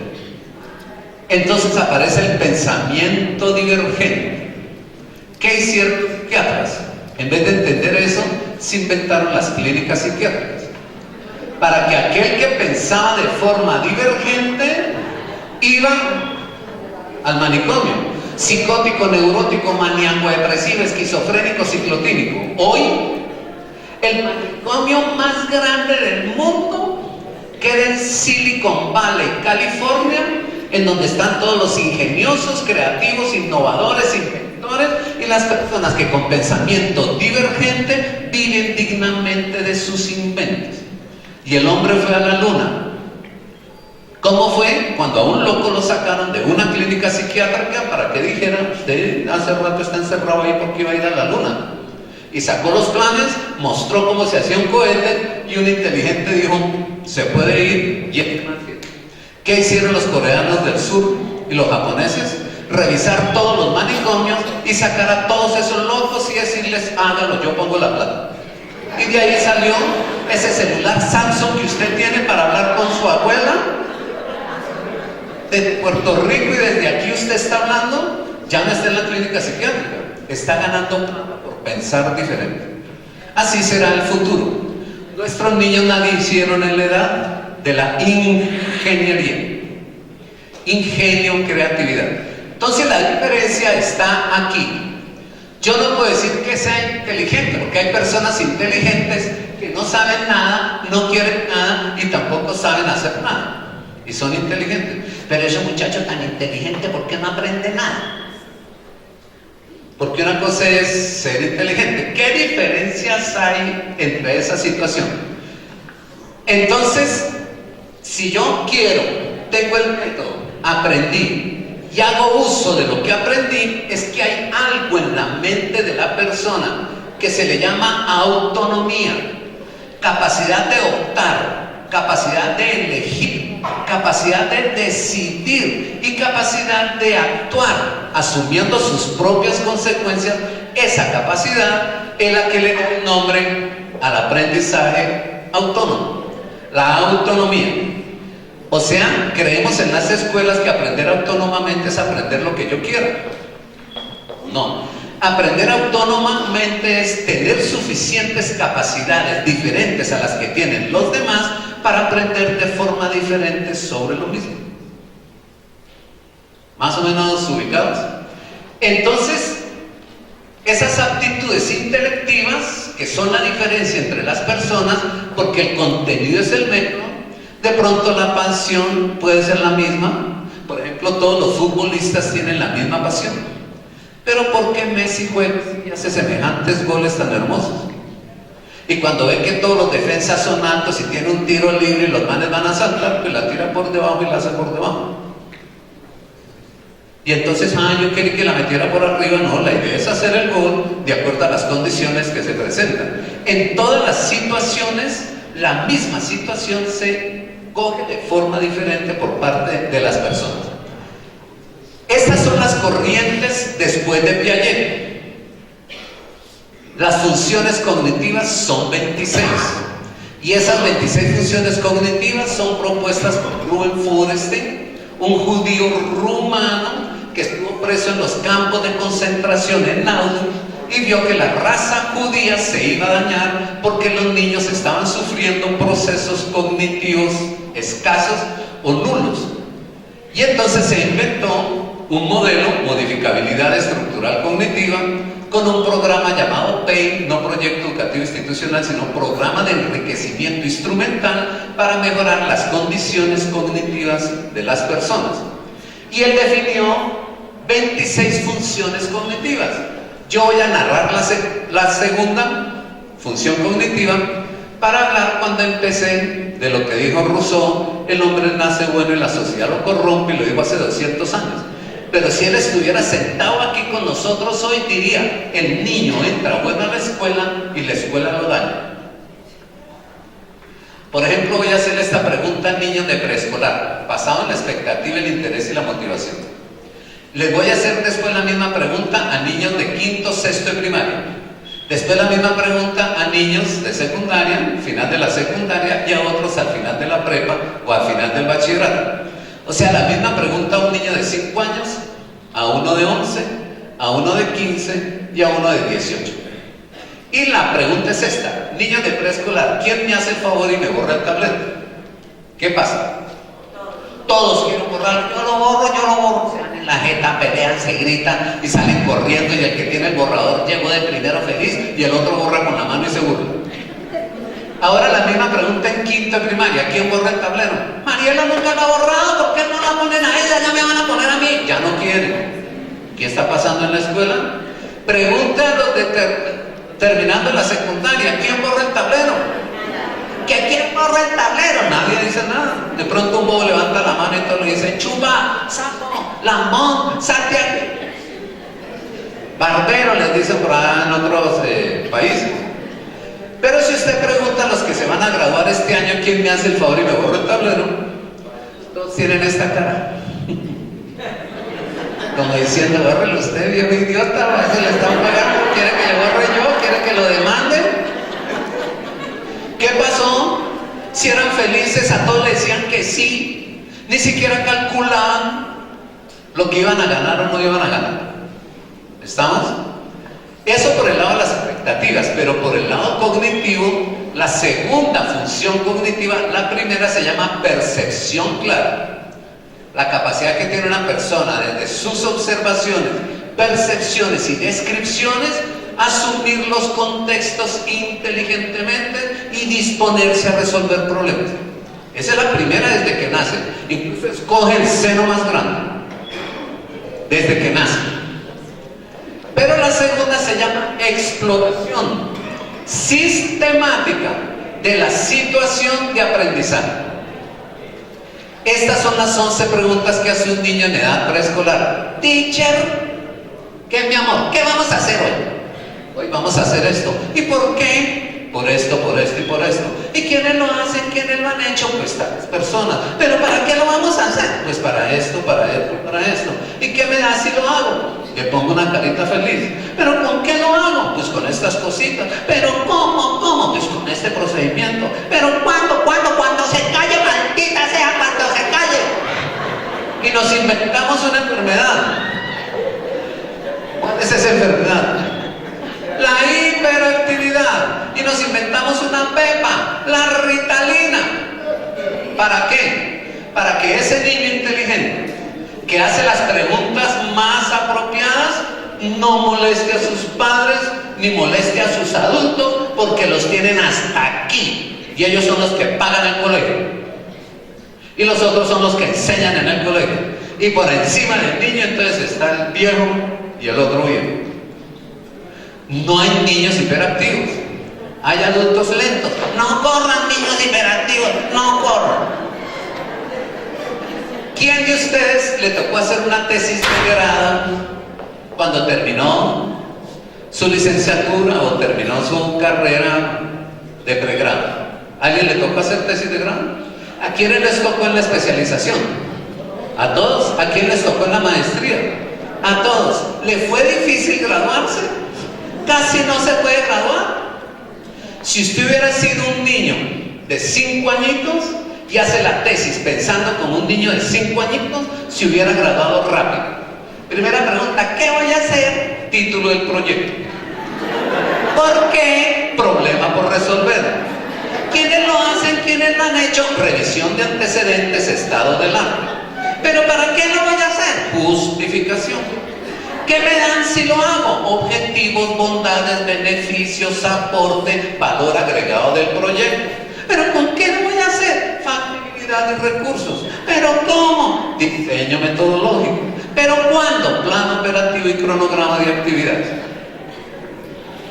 Entonces aparece el pensamiento divergente. ¿Qué hicieron los psiquiatras? En vez de entender eso, se inventaron las clínicas psiquiátricas. Para que aquel que pensaba de forma divergente iba al manicomio. Psicótico, neurótico, maníaco, depresivo, esquizofrénico, ciclotímico. Hoy, el manicomio más grande del mundo queda en Silicon Valley, California, en donde están todos los ingeniosos, creativos, innovadores, inventores y las personas que con pensamiento divergente viven dignamente de sus inventos. Y el hombre fue a la luna. ¿Cómo fue? Cuando a un loco lo sacaron de una clínica psiquiátrica para que dijera, usted hace rato está encerrado ahí porque iba a ir a la luna. Y sacó los planes, mostró cómo se hacía un cohete y un inteligente dijo, se puede ir y es financiero. ¿Qué hicieron los coreanos del sur y los japoneses? Revisar todos los manicomios y sacar a todos esos locos y decirles, hágalo, yo pongo la plata. Y de ahí salió ese celular Samsung que usted tiene para hablar con su abuela de Puerto Rico, y desde aquí usted está hablando, ya no está en la clínica psiquiátrica, está ganando plata por pensar diferente. Así será el futuro. Nuestros niños nacieron en la edad de la ingeniería, ingenio, creatividad. Entonces la diferencia está aquí. Yo no puedo decir que sea inteligente, porque hay personas inteligentes que no saben nada, no quieren nada y tampoco saben hacer nada. Y son inteligentes. Pero ese muchacho tan inteligente, ¿por qué no aprende nada? Porque una cosa es ser inteligente. ¿Qué diferencias hay entre esa situación? Entonces, si yo quiero, tengo el método, aprendí y hago uso de lo que aprendí, es que hay algo en la mente de la persona que se le llama autonomía, capacidad de optar, capacidad de elegir, capacidad de decidir y capacidad de actuar asumiendo sus propias consecuencias. Esa capacidad es la que le da el nombre al aprendizaje autónomo, la autonomía. O sea, creemos en las escuelas que aprender autónomamente es aprender lo que yo quiera. No, aprender autónomamente es tener suficientes capacidades diferentes a las que tienen los demás para aprender de forma diferente sobre lo mismo. ¿Más o menos ubicados? Entonces, esas aptitudes intelectivas, que son la diferencia entre las personas, porque el contenido es el método, de pronto la pasión puede ser la misma. Por ejemplo, todos los futbolistas tienen la misma pasión. Pero ¿por qué Messi juega y hace semejantes goles tan hermosos? Y cuando ve que todos los defensas son altos y tiene un tiro libre y los manes van a saltar, pues la tira por debajo y la hace por debajo. Y entonces, yo quería que la metiera por arriba. No, la idea es hacer el gol de acuerdo a las condiciones que se presentan. En todas las situaciones, la misma situación se coge de forma diferente por parte de las personas. Estas son las corrientes después de Piaget. Las funciones cognitivas son 26 y esas 26 funciones cognitivas son propuestas por Ruben Feuerstein, un judío rumano que estuvo preso en los campos de concentración en Nauru y vio que la raza judía se iba a dañar porque los niños estaban sufriendo procesos cognitivos escasos o nulos. Y entonces se inventó un modelo, modificabilidad estructural cognitiva, con un programa llamado PEI, no proyecto educativo institucional, sino programa de enriquecimiento instrumental para mejorar las condiciones cognitivas de las personas. Y él definió 26 funciones cognitivas. Yo voy a narrar la segunda función cognitiva para hablar cuando empecé de lo que dijo Rousseau: el hombre nace bueno y la sociedad lo corrompe, y lo dijo hace 200 años. Pero si él estuviera sentado aquí con nosotros hoy, diría: el niño entra bueno a la escuela y la escuela lo daña. Por ejemplo, voy a hacerle esta pregunta a niños de preescolar, basado en la expectativa, el interés y la motivación. Les voy a hacer después la misma pregunta a niños de quinto, sexto y primaria. Después la misma pregunta a niños de secundaria, final de la secundaria, y a otros al final de la prepa o al final del bachillerato. O sea, la misma pregunta a un niño de 5 años, a uno de 11, a uno de 15 y a uno de 18. Y la pregunta es esta: niños de preescolar, ¿quién me hace el favor y me borra el tablero? ¿Qué pasa? Todos quieren borrar. Yo lo borro. Se dan en la jeta, pelean, se gritan y salen corriendo, y el que tiene el borrador llegó de primero feliz y el otro borra con la mano y se burla. Ahora la misma pregunta en quinto de primaria: ¿quién borra el tablero? Mariela nunca la ha borrado, ¿por qué no la ponen a ella? Ya me van a poner a mí. Ya no quieren. ¿Qué está pasando en la escuela? Pregunta a los terminando la secundaria: ¿quién borra el tablero? ¿Que quién borra el tablero? Nadie dice nada. De pronto un bobo levanta la mano y todos le dicen: chupa, sapo, lambón, salte aquí. Barbero les dicen por allá en otros países. Pero si usted pregunta a los que se van a graduar este año: ¿quién me hace el favor y me borra el tablero?, todos tienen esta cara como diciendo: bórrelo usted, viejo idiota, se le están pagando, quiere que le borre yo, quiere que lo demande. ¿Qué pasó? Si eran felices, a todos le decían que sí, ni siquiera calculaban lo que iban a ganar o no iban a ganar. ¿Estamos? Eso por el lado de las expectativas. Pero por el lado cognitivo, la segunda función cognitiva, la primera se llama percepción clara. La capacidad que tiene una persona desde sus observaciones, percepciones y descripciones, asumir los contextos inteligentemente y disponerse a resolver problemas. Esa es la primera desde que nace. Incluso escoge el seno más grande desde que nace. Pero la segunda se llama exploración sistemática de la situación de aprendizaje. Estas son las 11 preguntas que hace un niño en edad preescolar. Teacher, ¿qué, mi amor? ¿Qué vamos a hacer hoy? Hoy vamos a hacer esto. ¿Y por qué? Por esto, por esto y por esto. ¿Y quiénes lo hacen? ¿Quiénes lo han hecho? Pues tales personas. ¿Pero para qué lo vamos a hacer? Pues para esto, para esto, para esto. ¿Y qué me da si lo hago? Le pongo una carita feliz. ¿Pero con qué lo hago? Pues con estas cositas. ¿Pero cómo? Pues con este procedimiento. ¿Pero cuándo? Cuando se calle, maldita sea, cuando se calle. Y nos inventamos una enfermedad. ¿Cuál es esa enfermedad? La hiperactividad. Y nos inventamos una pepa, la Ritalina. ¿Para qué? Para que ese niño inteligente, que hace las preguntas más apropiadas, no moleste a sus padres ni moleste a sus adultos, porque los tienen hasta aquí y ellos son los que pagan el colegio y los otros son los que enseñan en el colegio, y por encima del niño entonces está el viejo y el otro viejo. No hay niños hiperactivos, hay adultos lentos. No corran, niños hiperactivos, no corran. ¿Quién de ustedes le tocó hacer una tesis de grado cuando terminó su licenciatura o terminó su carrera de pregrado? ¿A alguien le tocó hacer tesis de grado? ¿A quiénes les tocó en la especialización? ¿A todos? ¿A quién les tocó en la maestría? A todos. ¿Le fue difícil graduarse? Casi no se puede graduar. Si usted hubiera sido un niño de 5 añitos y hace la tesis pensando como un niño de 5 añitos, se hubiera graduado rápido. Primera pregunta: ¿qué voy a hacer? Título del proyecto. ¿Por qué? Problema por resolver. ¿Quiénes lo hacen? ¿Quiénes lo han hecho? Revisión de antecedentes, estado del arte. ¿Pero para qué lo voy a hacer? Justificación. ¿Qué me dan si lo hago? Objetivos, bondades, beneficios, aporte, valor agregado del proyecto. ¿Pero con qué lo voy a hacer? Factibilidad y recursos. ¿Pero cómo? Diseño metodológico. ¿Pero cuándo? Plan operativo y cronograma de actividades.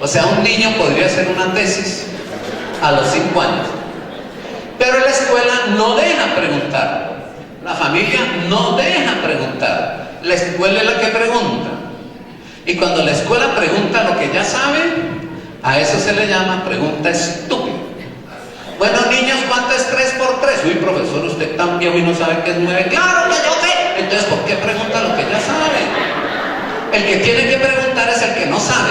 O sea, un niño podría hacer una tesis a los 5 años. Pero la escuela no deja preguntar. La familia no deja preguntar. La escuela es la que pregunta. Y cuando la escuela pregunta lo que ya sabe, a eso se le llama pregunta estúpida. Bueno, niños, ¿cuánto es 3 por 3? Uy, profesor, usted tan viejo y no sabe qué es 9. ¡Claro que yo sé! Entonces, ¿por qué pregunta lo que ya sabe? El que tiene que preguntar es el que no sabe.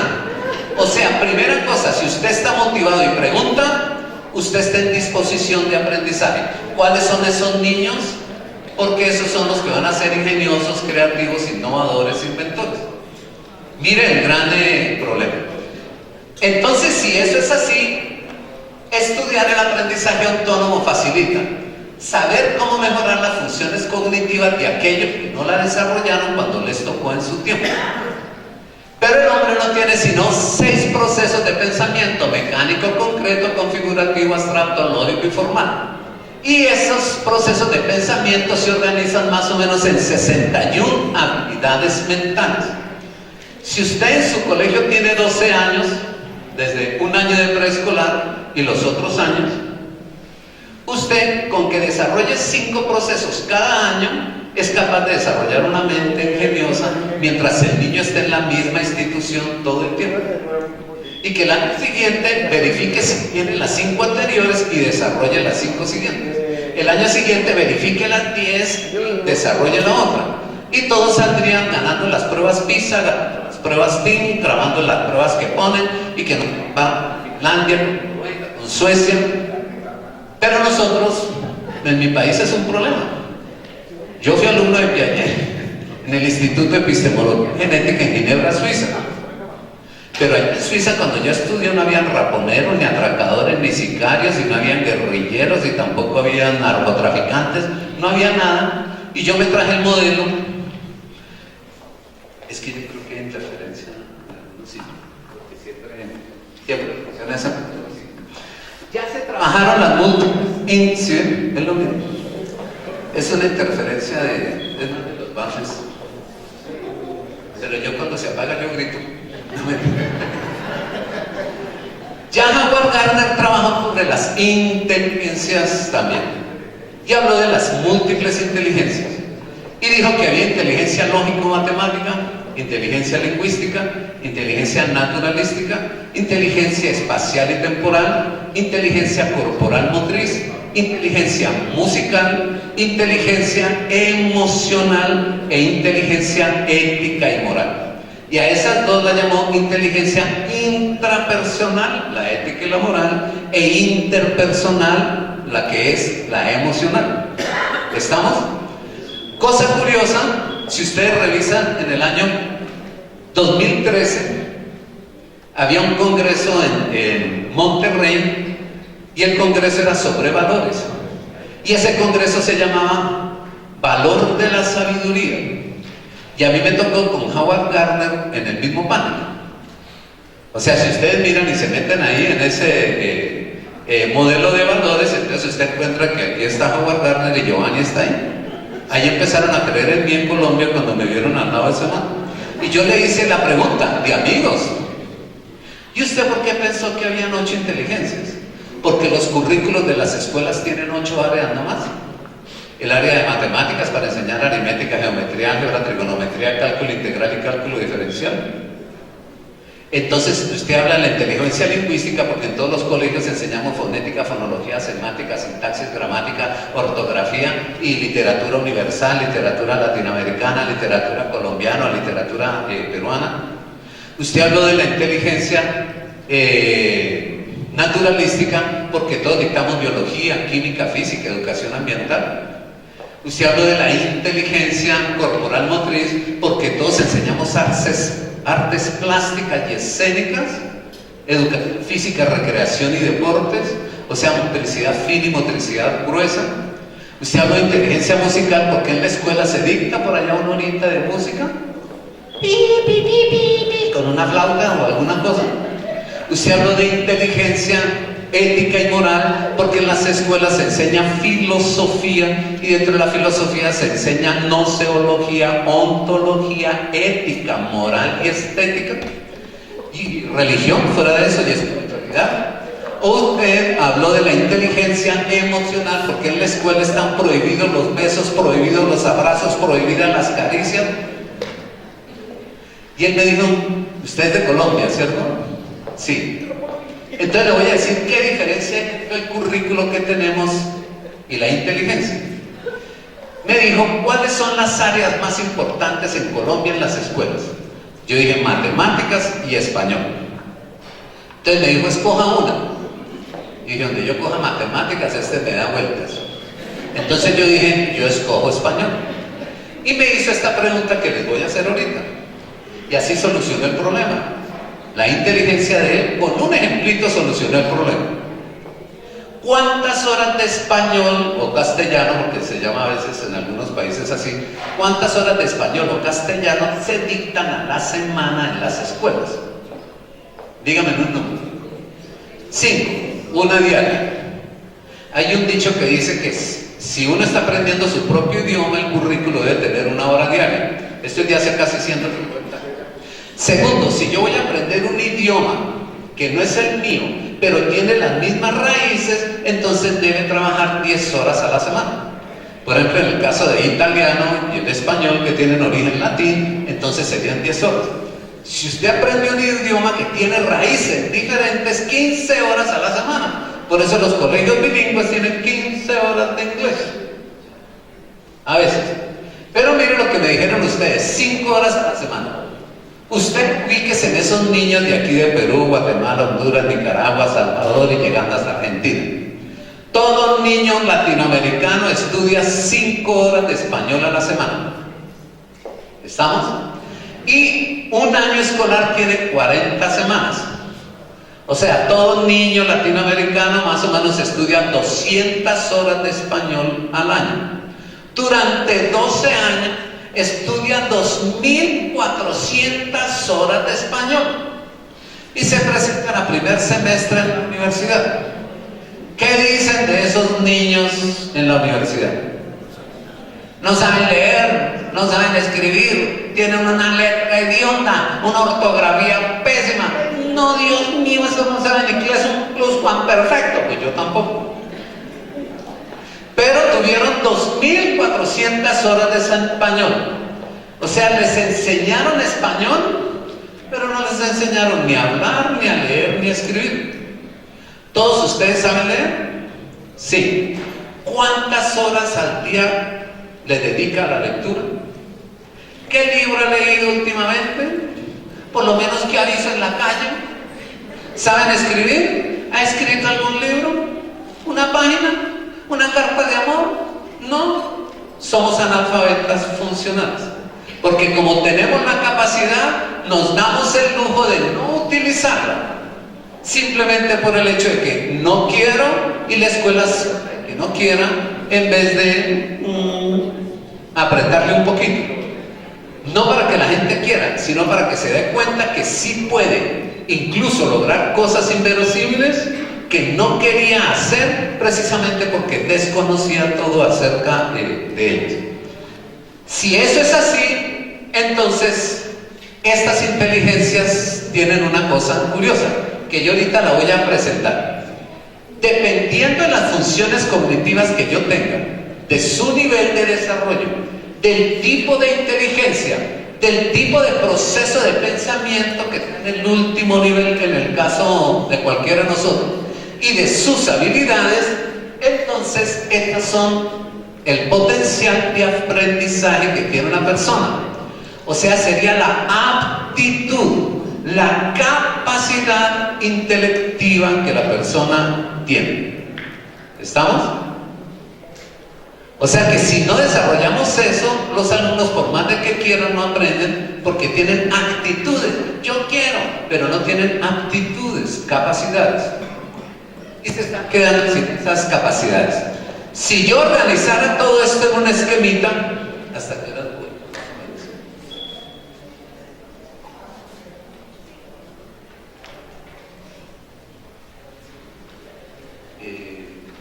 O sea, primera cosa, si usted está motivado y pregunta, usted está en disposición de aprendizaje. ¿Cuáles son esos niños? porque esos son los que van a ser ingeniosos, creativos, innovadores, inventores. Mire el gran problema. Entonces, si eso es así, estudiar el aprendizaje autónomo facilita saber cómo mejorar las funciones cognitivas de aquellos que no la desarrollaron cuando les tocó en su tiempo. Pero el hombre no tiene sino 6 procesos de pensamiento: mecánico, concreto, configurativo, abstracto, lógico y formal. Y esos procesos de pensamiento se organizan más o menos en 61 habilidades mentales. Si usted en su colegio tiene 12 años, desde un año de preescolar y los otros años, usted con que desarrolle 5 procesos cada año es capaz de desarrollar una mente ingeniosa mientras el niño esté en la misma institución todo el tiempo. Y que el año siguiente verifique si tiene las 5 anteriores y desarrolle las 5 siguientes. El año siguiente verifique las 10 y desarrolle la otra. Y todos saldrían ganando las pruebas PISA, las pruebas TIM, grabando las pruebas que ponen, y que no va a Finlandia, con Suecia. Pero nosotros, en mi país es un problema. Yo fui alumno de Piaget en el Instituto de Epistemología Genética en Ginebra, Suiza. Pero allá en Suiza, cuando yo estudié, no habían raponeros, ni atracadores, ni sicarios, y no habían guerrilleros, y tampoco habían narcotraficantes, no había nada. Y yo me traje el modelo. Es que yo creo que hay interferencia en algunos sitios, porque siempre funciona esa metodología. Ya se trabajaron las múltiples, sí, es lo mismo. Es una interferencia de los bajes. Pero yo cuando se apaga yo grito. Ya Howard Gardner trabajó sobre las inteligencias también y habló de las múltiples inteligencias y dijo que había inteligencia lógico-matemática, inteligencia lingüística, inteligencia naturalística, inteligencia espacial y temporal, inteligencia corporal motriz, inteligencia musical, inteligencia emocional e inteligencia ética y moral. Y a esas dos la llamó inteligencia intrapersonal, la ética y la moral, e interpersonal, la que es la emocional. ¿Estamos? Cosa curiosa, si ustedes revisan, en el año 2013 había un congreso en Monterrey, y el congreso era sobre valores. Y ese congreso se llamaba Valor de la Sabiduría. Y a mí me tocó con Howard Gardner en el mismo panel. O sea, si ustedes miran y se meten ahí en ese modelo de valores, entonces usted encuentra que aquí está Howard Gardner y Giovanni está ahí. Ahí empezaron a creer en mí en Colombia cuando me vieron al lado de ese man. Y yo le hice la pregunta de amigos: ¿y usted por qué pensó que habían 8 inteligencias? Porque los currículos de las escuelas tienen 8 áreas nomás. El área de matemáticas para enseñar aritmética, geometría, álgebra, trigonometría, cálculo integral y cálculo diferencial. Entonces usted habla de la inteligencia lingüística porque en todos los colegios enseñamos fonética, fonología, semántica, sintaxis, gramática, ortografía y literatura universal, literatura latinoamericana, literatura colombiana, literatura peruana. Usted habló de la inteligencia naturalística porque todos dictamos biología, química, física, educación ambiental. Usted habló de la inteligencia corporal motriz porque todos enseñamos artes plásticas y escénicas, educación física, recreación y deportes, o sea, motricidad fina y motricidad gruesa. Usted habló de inteligencia musical porque en la escuela se dicta por allá una horita de música, con una flauta o alguna cosa. Usted habló de inteligencia ética y moral porque en las escuelas se enseña filosofía y dentro de la filosofía se enseña noceología, ontología, ética, moral y estética y religión fuera de eso y espiritualidad. Usted habló de la inteligencia emocional porque en la escuela están prohibidos los besos, prohibidos los abrazos, prohibidas las caricias. Y él me dijo: usted es de Colombia, ¿cierto? Sí. Entonces le voy a decir qué diferencia hay entre el currículo que tenemos y la inteligencia. Me dijo: ¿cuáles son las áreas más importantes en Colombia en las escuelas? Yo dije: matemáticas y español. Entonces me dijo: escoja una. Y dije: donde yo coja matemáticas, me da vueltas. Entonces yo dije, yo escojo español. Y me hizo esta pregunta que les voy a hacer ahorita. Y así solucionó el problema. La inteligencia de él, con un ejemplito, solucionó el problema. ¿Cuántas horas de español o castellano, porque se llama a veces en algunos países así, cuántas horas de español o castellano se dictan a la semana en las escuelas? Dígame un número. 5, una diaria. Hay un dicho que dice que si uno está aprendiendo su propio idioma, el currículo debe tener 1 hora diaria. Esto es de hace casi 150 años. Segundo, si yo voy a aprender un idioma que no es el mío, pero tiene las mismas raíces, entonces debe trabajar 10 horas a la semana. Por ejemplo, en el caso de italiano y el español, que tienen origen latín, entonces serían 10 horas. Si usted aprende un idioma que tiene raíces diferentes, 15 horas a la semana. Por eso los colegios bilingües tienen 15 horas de inglés. A veces. Pero mire lo que me dijeron ustedes, 5 horas a la semana. Usted ubíquese en esos niños de aquí de Perú, Guatemala, Honduras, Nicaragua, Salvador y llegando hasta Argentina. Todo niño latinoamericano estudia 5 horas de español a la semana. ¿Estamos? Y un año escolar tiene 40 semanas. O sea, todo niño latinoamericano más o menos estudia 200 horas de español al año. Durante 12 años estudia 2.400 horas de español y se presentan a primer semestre en la universidad. ¿Qué dicen de esos niños en la universidad? No saben leer, no saben escribir, tienen una letra idiota, una ortografía pésima. No, Dios mío, eso no saben ni qué es un pluscuamperfecto. Pues yo tampoco. Pero tuvieron 2.400 horas de español. O sea, les enseñaron español, pero no les enseñaron ni a hablar, ni a leer, ni a escribir. ¿Todos ustedes saben leer? Sí. ¿Cuántas horas al día le dedica a la lectura? ¿Qué libro ha leído últimamente? Por lo menos que ha visto en la calle. ¿Saben escribir? ¿Ha escrito algún libro? ¿Una página? ¿Una carta de amor? No. Somos analfabetas funcionales. Porque como tenemos la capacidad, nos damos el lujo de no utilizarla. Simplemente por el hecho de que no quiero y la escuela que no quiera, en vez de apretarle un poquito. No para que la gente quiera, sino para que se dé cuenta que sí puede incluso lograr cosas inverosímiles que no quería hacer precisamente porque desconocía todo acerca de ellos. Si eso es así, entonces estas inteligencias tienen una cosa curiosa que yo ahorita la voy a presentar. Dependiendo de las funciones cognitivas que yo tenga, de su nivel de desarrollo, del tipo de inteligencia, del tipo de proceso de pensamiento que tiene el último nivel, en el caso de cualquiera de nosotros, y de sus habilidades, entonces estos son el potencial de aprendizaje que tiene una persona. O sea, sería la aptitud, la capacidad intelectiva que la persona tiene. ¿Estamos? O sea que si no desarrollamos eso, los alumnos, por más de que quieran, no aprenden porque tienen actitudes. Yo quiero, pero no tienen aptitudes, capacidades. Y se están quedando sin esas capacidades. Si yo organizara todo esto en un esquemita, hasta que era bueno.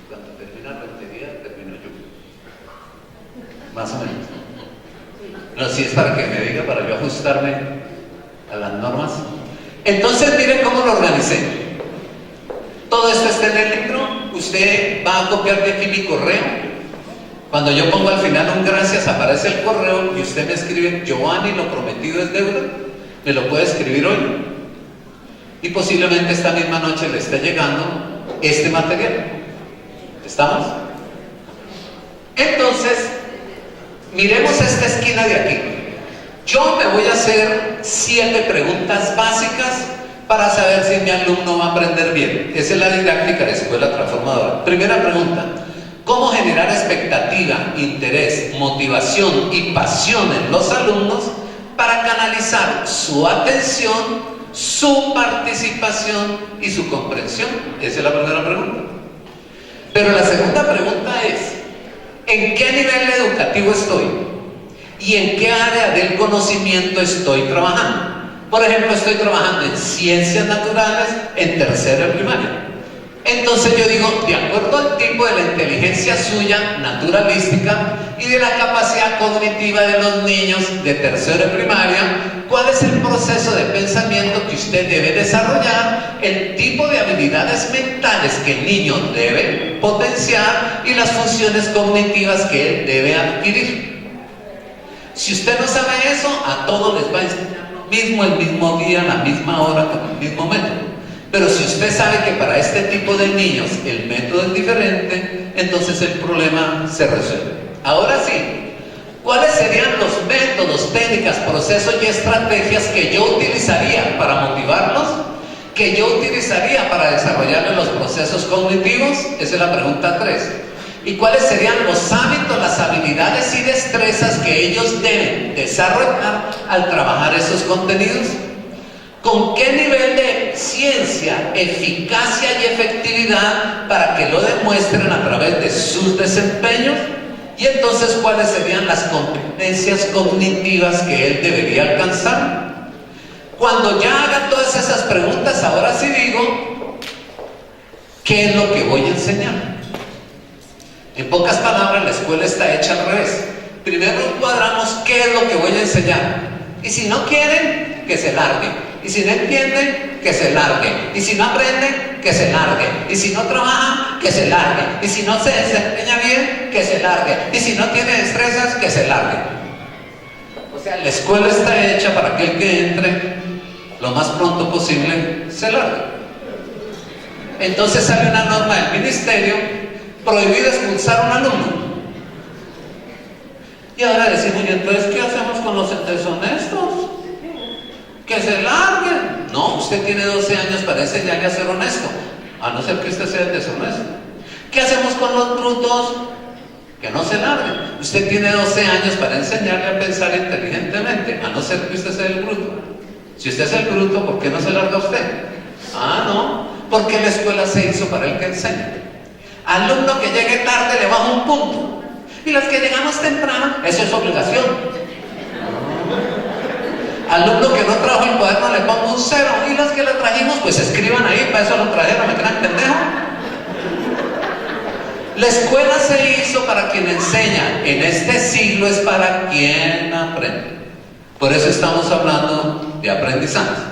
Cuando termina la lotería, termino yo. Más o menos. No, si es para que me diga, para yo ajustarme a las normas. Entonces, miren cómo lo organicé. Todo esto está en el libro. Usted va a copiar de aquí mi correo. Cuando yo pongo al final un gracias, aparece el correo y usted me escribe: Giovanni, lo prometido es deuda. Me lo puede escribir hoy. Y posiblemente esta misma noche le esté llegando este material. ¿Estamos? Entonces, miremos esta esquina de aquí. Yo me voy a hacer 7 preguntas básicas para saber si mi alumno va a aprender bien. Esa es la didáctica de Escuela Transformadora. Primera pregunta: cómo generar expectativa, interés, motivación y pasión en los alumnos para canalizar su atención, su participación y su comprensión. Esa es la primera pregunta. Pero la segunda pregunta es, ¿en qué nivel educativo estoy? ¿Y en qué área del conocimiento estoy trabajando? Por ejemplo, estoy trabajando en ciencias naturales en tercero de primaria. Entonces yo digo, de acuerdo al tipo de la inteligencia suya, naturalística, y de la capacidad cognitiva de los niños de tercero de primaria, ¿cuál es el proceso de pensamiento que usted debe desarrollar? El tipo de habilidades mentales que el niño debe potenciar y las funciones cognitivas que él debe adquirir. Si usted no sabe eso, a todos les va a enseñar lo mismo, el mismo día, la misma hora, con el mismo método. Pero si usted sabe que para este tipo de niños el método es diferente, entonces el problema se resuelve. Ahora sí, ¿cuáles serían los métodos, técnicas, procesos y estrategias que yo utilizaría para motivarlos? ¿Que yo utilizaría para desarrollarles los procesos cognitivos? Esa es la pregunta 3. ¿Y cuáles serían los hábitos, las habilidades y destrezas que ellos deben desarrollar al trabajar esos contenidos? ¿Con qué nivel de ciencia, eficacia y efectividad para que lo demuestren a través de sus desempeños? Y entonces, ¿cuáles serían las competencias cognitivas que él debería alcanzar? Cuando ya haga todas esas preguntas, ahora sí digo, ¿qué es lo que voy a enseñar? En pocas palabras, la escuela está hecha al revés. Primero cuadramos qué es lo que voy a enseñar. Y si no quieren, que se larguen. Y si no entienden, que se largue. Y si no aprenden, que se largue. Y si no trabajan, que se largue. Y si no se desempeña bien, que se largue. Y si no tiene destrezas, que se largue. O sea, la escuela está hecha para que el que entre lo más pronto posible se largue. Entonces sale una norma del ministerio: prohibido expulsar a un alumno. Y ahora decimos, ¿y entonces qué hacemos con los deshonestos? Que se larguen. No, usted tiene 12 años para enseñarle a ser honesto, a no ser que usted sea deshonesto. ¿Qué hacemos con los brutos? Que no se larguen. Usted tiene 12 años para enseñarle a pensar inteligentemente, a no ser que usted sea el bruto. Si usted es el bruto, ¿por qué no se larga usted? Ah, no, porque la escuela se hizo para el que enseña. Alumno que llegue tarde le baja un punto, y los que llegamos temprano, eso es obligación. Alumno que no trajo el cuaderno le pongo un 0, y los que lo trajimos pues escriban ahí, para eso lo trajeron, ¿me crean pendejo? La escuela se hizo para quien enseña, en este siglo es para quien aprende. Por eso estamos hablando de aprendizaje.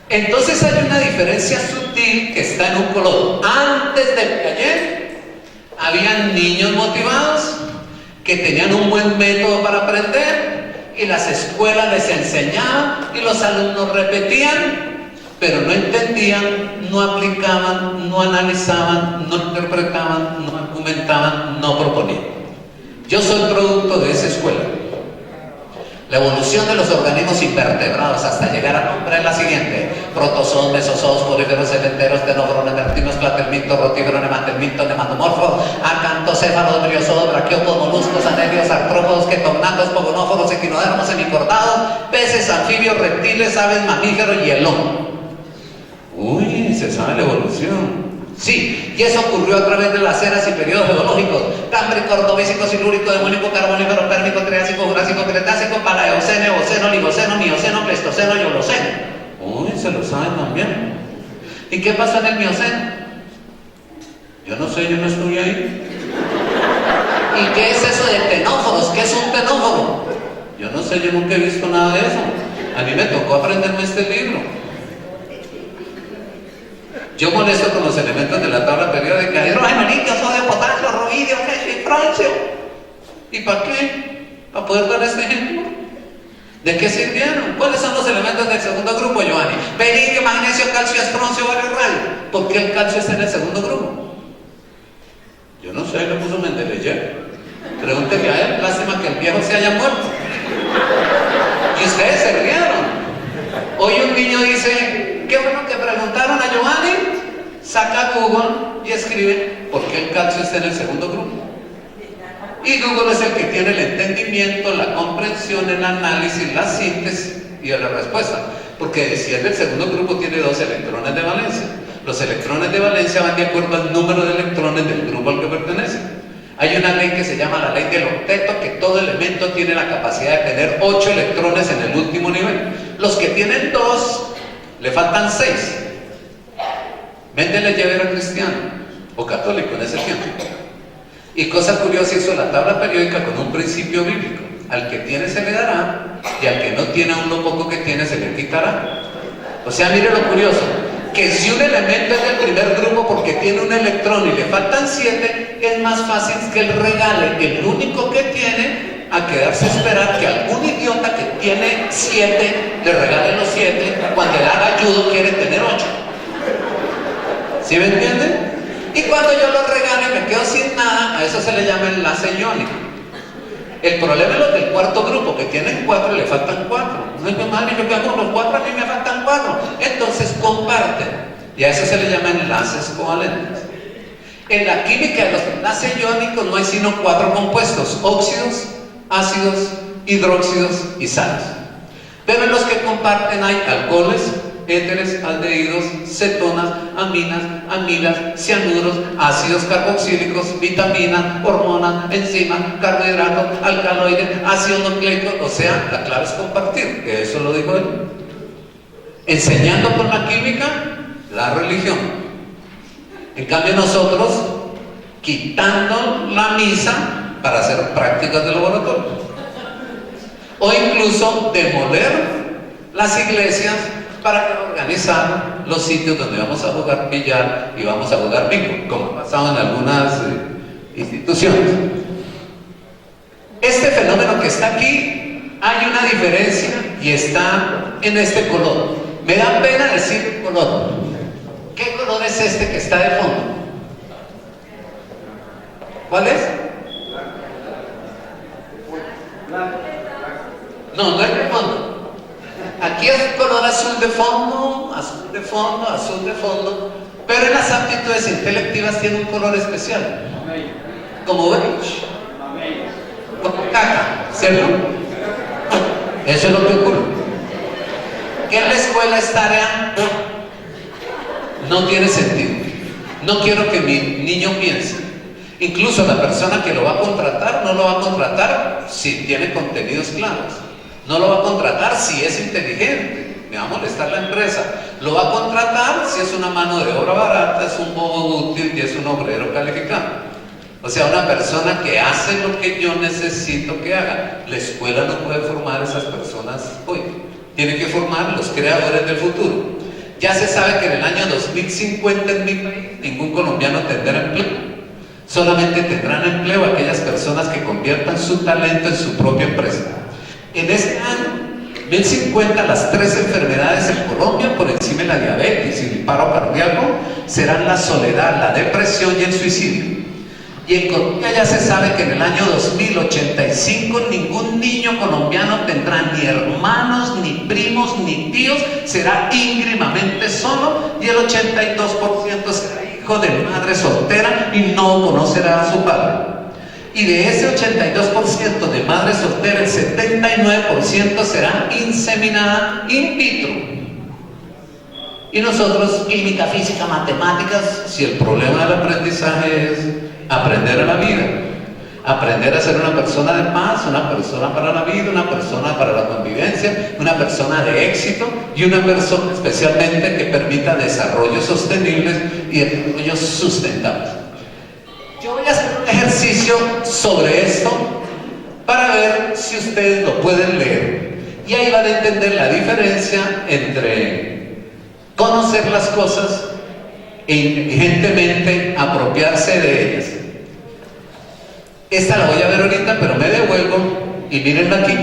Entonces hay una diferencia sutil que está en un color. Antes de Piaget habían niños motivados que tenían un buen método para aprender, y las escuelas les enseñaban y los alumnos repetían, pero no entendían, no aplicaban, no analizaban, no interpretaban, no argumentaban, no proponían. Yo soy producto de esa escuela. La evolución de los organismos invertebrados hasta llegar al nombre es la siguiente: protozoos, mesozoos, poríferos, cementeros, tenóforos, nemertinos, platelmintos, rotíferos, nematelmintos, nematomorfos, acantocéfalos, briozoos, braquiópodos, moluscos, anélidos, artrópodos, ketonautas, pogonóforos, equinodermos, semicordados, peces, anfibios, reptiles, aves, mamíferos y el hombre. Uy, se sabe la evolución. Sí, y eso ocurrió a través de las eras y periodos geológicos: cámbrico, ordovícico, silúrico, devónico, carbonífero, pérmico, triásico, jurásico, cretácico, paleoceno, eoceno, oligoceno, mioceno, pleistoceno y holoceno. Uy, se lo saben también. ¿Y qué pasó en el mioceno? Yo no sé, yo no estuve ahí. ¿Y qué es eso de tenóforos? ¿Qué es un tenóforo? Yo no sé, yo nunca he visto nada de eso. A mí me tocó aprenderme este libro. Yo molesto con los elementos de la tabla periódica: hidrógeno, litio, sodio, potasio, rubidio, calcio y francio. ¿Y para qué? ¿Para poder dar este ejemplo? ¿De qué sirvieron? ¿Cuáles son los elementos del segundo grupo, Giovanni? Beridio, magnesio, calcio, estroncio, bario, radio. ¿Por qué el calcio está en el segundo grupo? Yo no sé, lo puso Mendeleev. Pregúntele a él, lástima que el viejo se haya muerto. Y ustedes se rieron. Hoy un niño dice: qué bueno que preguntaron a Giovanni. saca Google y escribe ¿por qué el calcio está en el segundo grupo? Y Google es el que tiene el entendimiento, la comprensión, el análisis, la síntesis y la respuesta. Porque si es del segundo grupo tiene 2 electrones de valencia. Los electrones de valencia van de acuerdo al número de electrones del grupo al que pertenece. Hay una ley que se llama la ley del octeto, que todo elemento tiene la capacidad de tener 8 electrones en el último nivel. Los que tienen 2, le faltan 6. Mendeleev era cristiano o católico en ese tiempo. Y cosa curiosa, hizo la tabla periódica con un principio bíblico. Al que tiene se le dará, y al que no tiene, aún lo poco que tiene se le quitará. O sea, mire lo curioso, que si un elemento es del primer grupo porque tiene un electrón y le faltan 7, es más fácil que él regale el único que tiene a quedarse a esperar que algún idiota que tiene 7 le regale los 7 cuando el haga ayudo quiere tener 8. ¿Sí me entienden? Y cuando yo lo regalo y me quedo sin nada, a eso se le llama enlace iónico. El problema es los del cuarto grupo, que tienen 4 y le faltan 4. No es mi madre, yo que hago los 4, a mí me faltan 4. Entonces comparten. Y a eso se le llama enlaces covalentes. En la química de los enlaces iónicos no hay sino 4 compuestos: óxidos, ácidos, hidróxidos y sales. Pero en los que comparten hay alcoholes, éteres, aldehídos, cetonas, aminas, amilas, cianuros, ácidos carboxílicos, vitaminas, hormonas, enzimas, carbohidratos, alcaloides, ácido nucleico. O sea, la clave es compartir, que eso lo dijo él. Enseñando con la química la religión. En cambio nosotros quitando la misa para hacer prácticas de laboratorio. O incluso demoler las iglesias para organizar los sitios donde vamos a jugar billar y vamos a jugar bingo, como ha pasado en algunas instituciones. Este fenómeno que está aquí, hay una diferencia y está en este color. Me da pena decir el color. ¿Qué color es este que está de fondo? ¿Cuál es? No, no es de fondo. Aquí es color azul de fondo, azul de fondo, azul de fondo, pero en las aptitudes intelectivas tiene un color especial, como beige, como caca, ¿cierto? Eso es lo que ocurre. Que en la escuela es tarea, no tiene sentido. No quiero que mi niño piense. Incluso la persona que lo va a contratar no lo va a contratar si tiene contenidos claros. No lo va a contratar si es inteligente, me va a molestar la empresa. Lo va a contratar si es una mano de obra barata, es un bobo útil y es un obrero calificado. O sea, una persona que hace lo que yo necesito que haga. La escuela no puede formar a esas personas hoy. Tiene que formar los creadores del futuro. Ya se sabe que en el año 2050 en mi país ningún colombiano tendrá empleo. Solamente tendrán empleo aquellas personas que conviertan su talento en su propia empresa. En este año 2050 las 3 enfermedades en Colombia, por encima de la diabetes y el paro cardíaco, serán la soledad, la depresión y el suicidio. Y en Colombia ya se sabe que en el año 2085 ningún niño colombiano tendrá ni hermanos, ni primos, ni tíos, será íngrimamente solo, y el 82% será hijo de madre soltera y no conocerá a su padre. Y de ese 82% de madre soltera, el 79% será inseminada in vitro. Y nosotros, química, física, matemáticas, si el problema del aprendizaje es aprender a la vida, aprender a ser una persona de paz, una persona para la vida, una persona para la convivencia, una persona de éxito y una persona especialmente que permita desarrollos sostenibles y desarrollos sustentables. Yo voy a hacer un ejercicio sobre esto para ver si ustedes lo pueden leer. Y ahí van a entender la diferencia entre conocer las cosas e inteligentemente apropiarse de ellas. Esta la voy a ver ahorita, pero me devuelvo y mírenla aquí.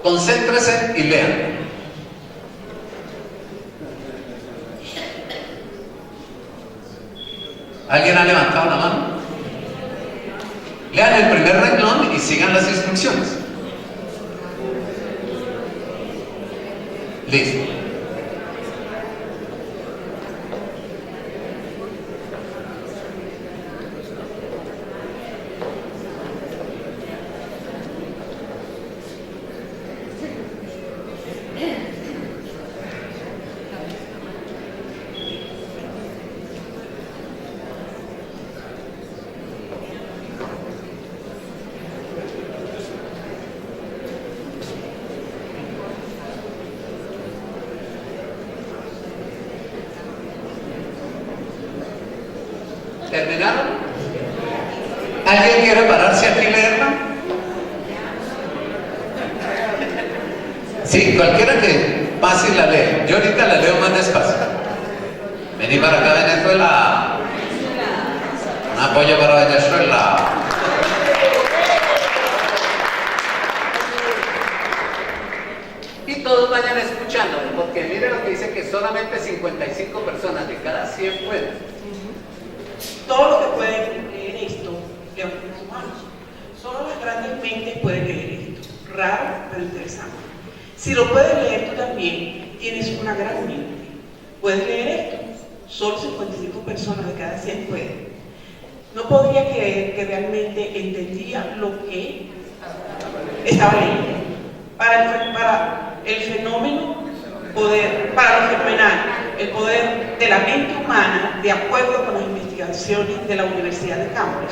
Concéntrese y lean. ¿Alguien ha levantado la mano? Lean el primer renglón y sigan las instrucciones. Listo. ¿Terminaron? ¿Alguien quiere pararse aquí y leerla? Sí, cualquiera que pase y la lea. Yo ahorita la leo más despacio. Vení para acá, Venezuela. Un apoyo para Venezuela. Y todos vayan escuchándome, porque miren lo que dice, que solamente 55 personas de cada 100 pueden. Todo lo que pueden leer esto, levanten sus manos. Solo las grandes mentes pueden leer esto. Raro, pero interesante. Si lo puedes leer tú también, tienes una gran mente. ¿Puedes leer esto? Solo 55 personas de cada 100 pueden. No podría creer que realmente entendía lo que estaba leyendo. Para el fenómeno, para lo fenomenal, el poder de la mente humana, de acuerdo con las investigaciones de la Universidad de Cambridge,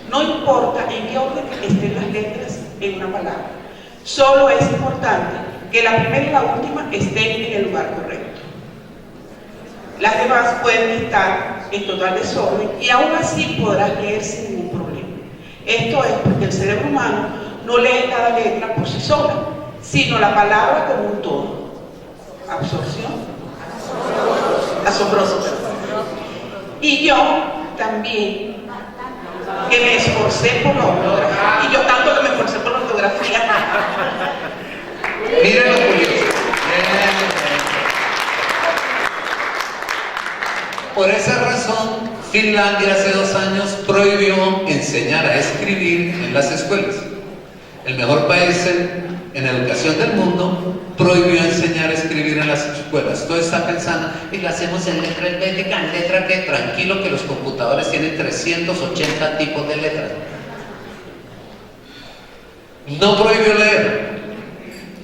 no importa en qué orden estén las letras en una palabra, solo es importante que la primera y la última estén en el lugar correcto. Las demás pueden estar en total desorden y aún así podrás leer sin ningún problema. Esto es porque el cerebro humano no lee cada letra por sí sola, sino la palabra como un todo. Absorción. Asombroso. Y yo también, que me esforcé por la ortografía, y yo tanto que me esforcé por la ortografía. Miren lo curioso. Por esa razón, Finlandia hace 2 años prohibió enseñar a escribir en las escuelas. El mejor país en educación del mundo prohibió enseñar a escribir en las escuelas. Todo está pensando, y lo hacemos en letra helvética, en letra que, tranquilo, que los computadores tienen 380 tipos de letras. No prohibió leer.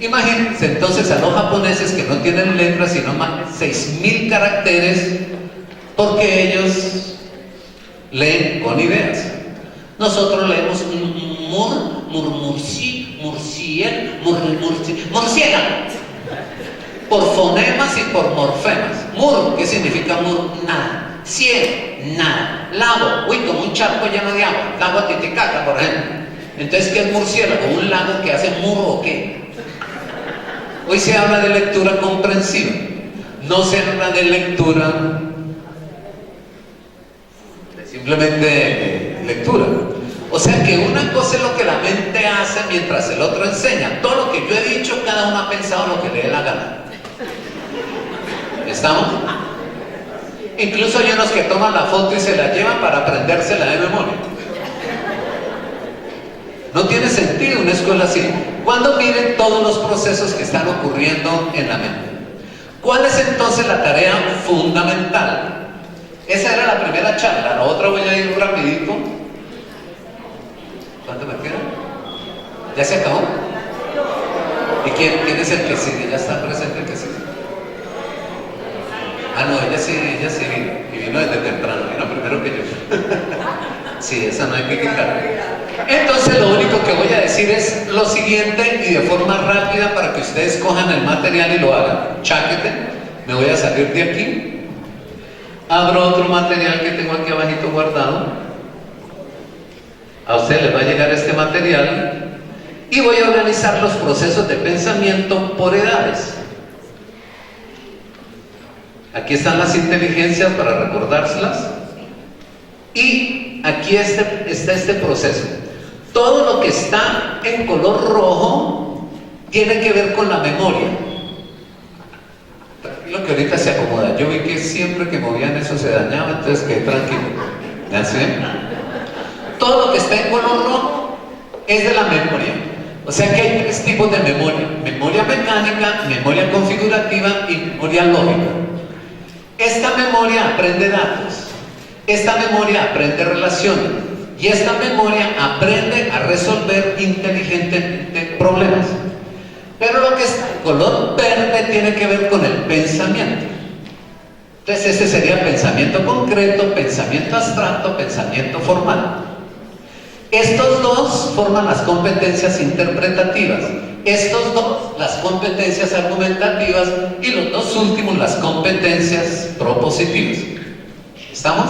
Imagínense entonces a los japoneses que no tienen letras sino más de 6.000 caracteres, porque ellos leen con ideas. Nosotros leemos murciélago, por fonemas y por morfemas. Mur, ¿qué significa mur? Nada. Cielo, nada. Lago, uy, como un charco lleno de agua. Lago Titicaca, por ejemplo. Entonces, ¿qué es murciélago? ¿Un lago que hace murro o qué? Hoy se habla de lectura comprensiva. No se habla de lectura simplemente lectura. O sea que una cosa es lo que la mente hace mientras el otro enseña. Todo lo que yo he dicho, cada uno ha pensado lo que le dé la gana. ¿Estamos? Incluso hay unos que toman la foto y se la llevan para aprendérsela de memoria. No tiene sentido una escuela así. Cuando miren todos los procesos que están ocurriendo en la mente. ¿Cuál es entonces la tarea fundamental? Esa era la primera charla, la otra voy a ir rapidito. ¿Cuánto me queda? ¿Ya se acabó? ¿Y quién es el que sigue? ¿Ya está presente el que sigue? Ah, no, ella sí vino. Y vino desde temprano, vino primero que yo. Sí, esa no hay que quitarla. Entonces lo único que voy a decir es lo siguiente y de forma rápida para que ustedes cojan el material y lo hagan. Cháquete, me voy a salir de aquí. Abro otro material que tengo aquí abajito guardado. A ustedes les va a llegar este material y voy a organizar los procesos de pensamiento por edades. Aquí están las inteligencias para recordárselas y aquí está este proceso. Todo lo que está en color rojo tiene que ver con la memoria. Lo que ahorita se acomoda. Yo vi que siempre que movían eso se dañaba, entonces quedé tranquilo. ¿Ya sé? Todo lo que está en color rojo es de la memoria. O sea que hay 3 tipos de memoria: memoria mecánica, memoria configurativa y memoria lógica. Esta memoria aprende datos, esta memoria aprende relaciones y esta memoria aprende a resolver inteligentemente problemas. Pero lo que está en color verde tiene que ver con el pensamiento. Entonces este sería pensamiento concreto, pensamiento abstracto, pensamiento formal. Estos dos forman las competencias interpretativas, estos dos las competencias argumentativas y los dos últimos las competencias propositivas. ¿Estamos?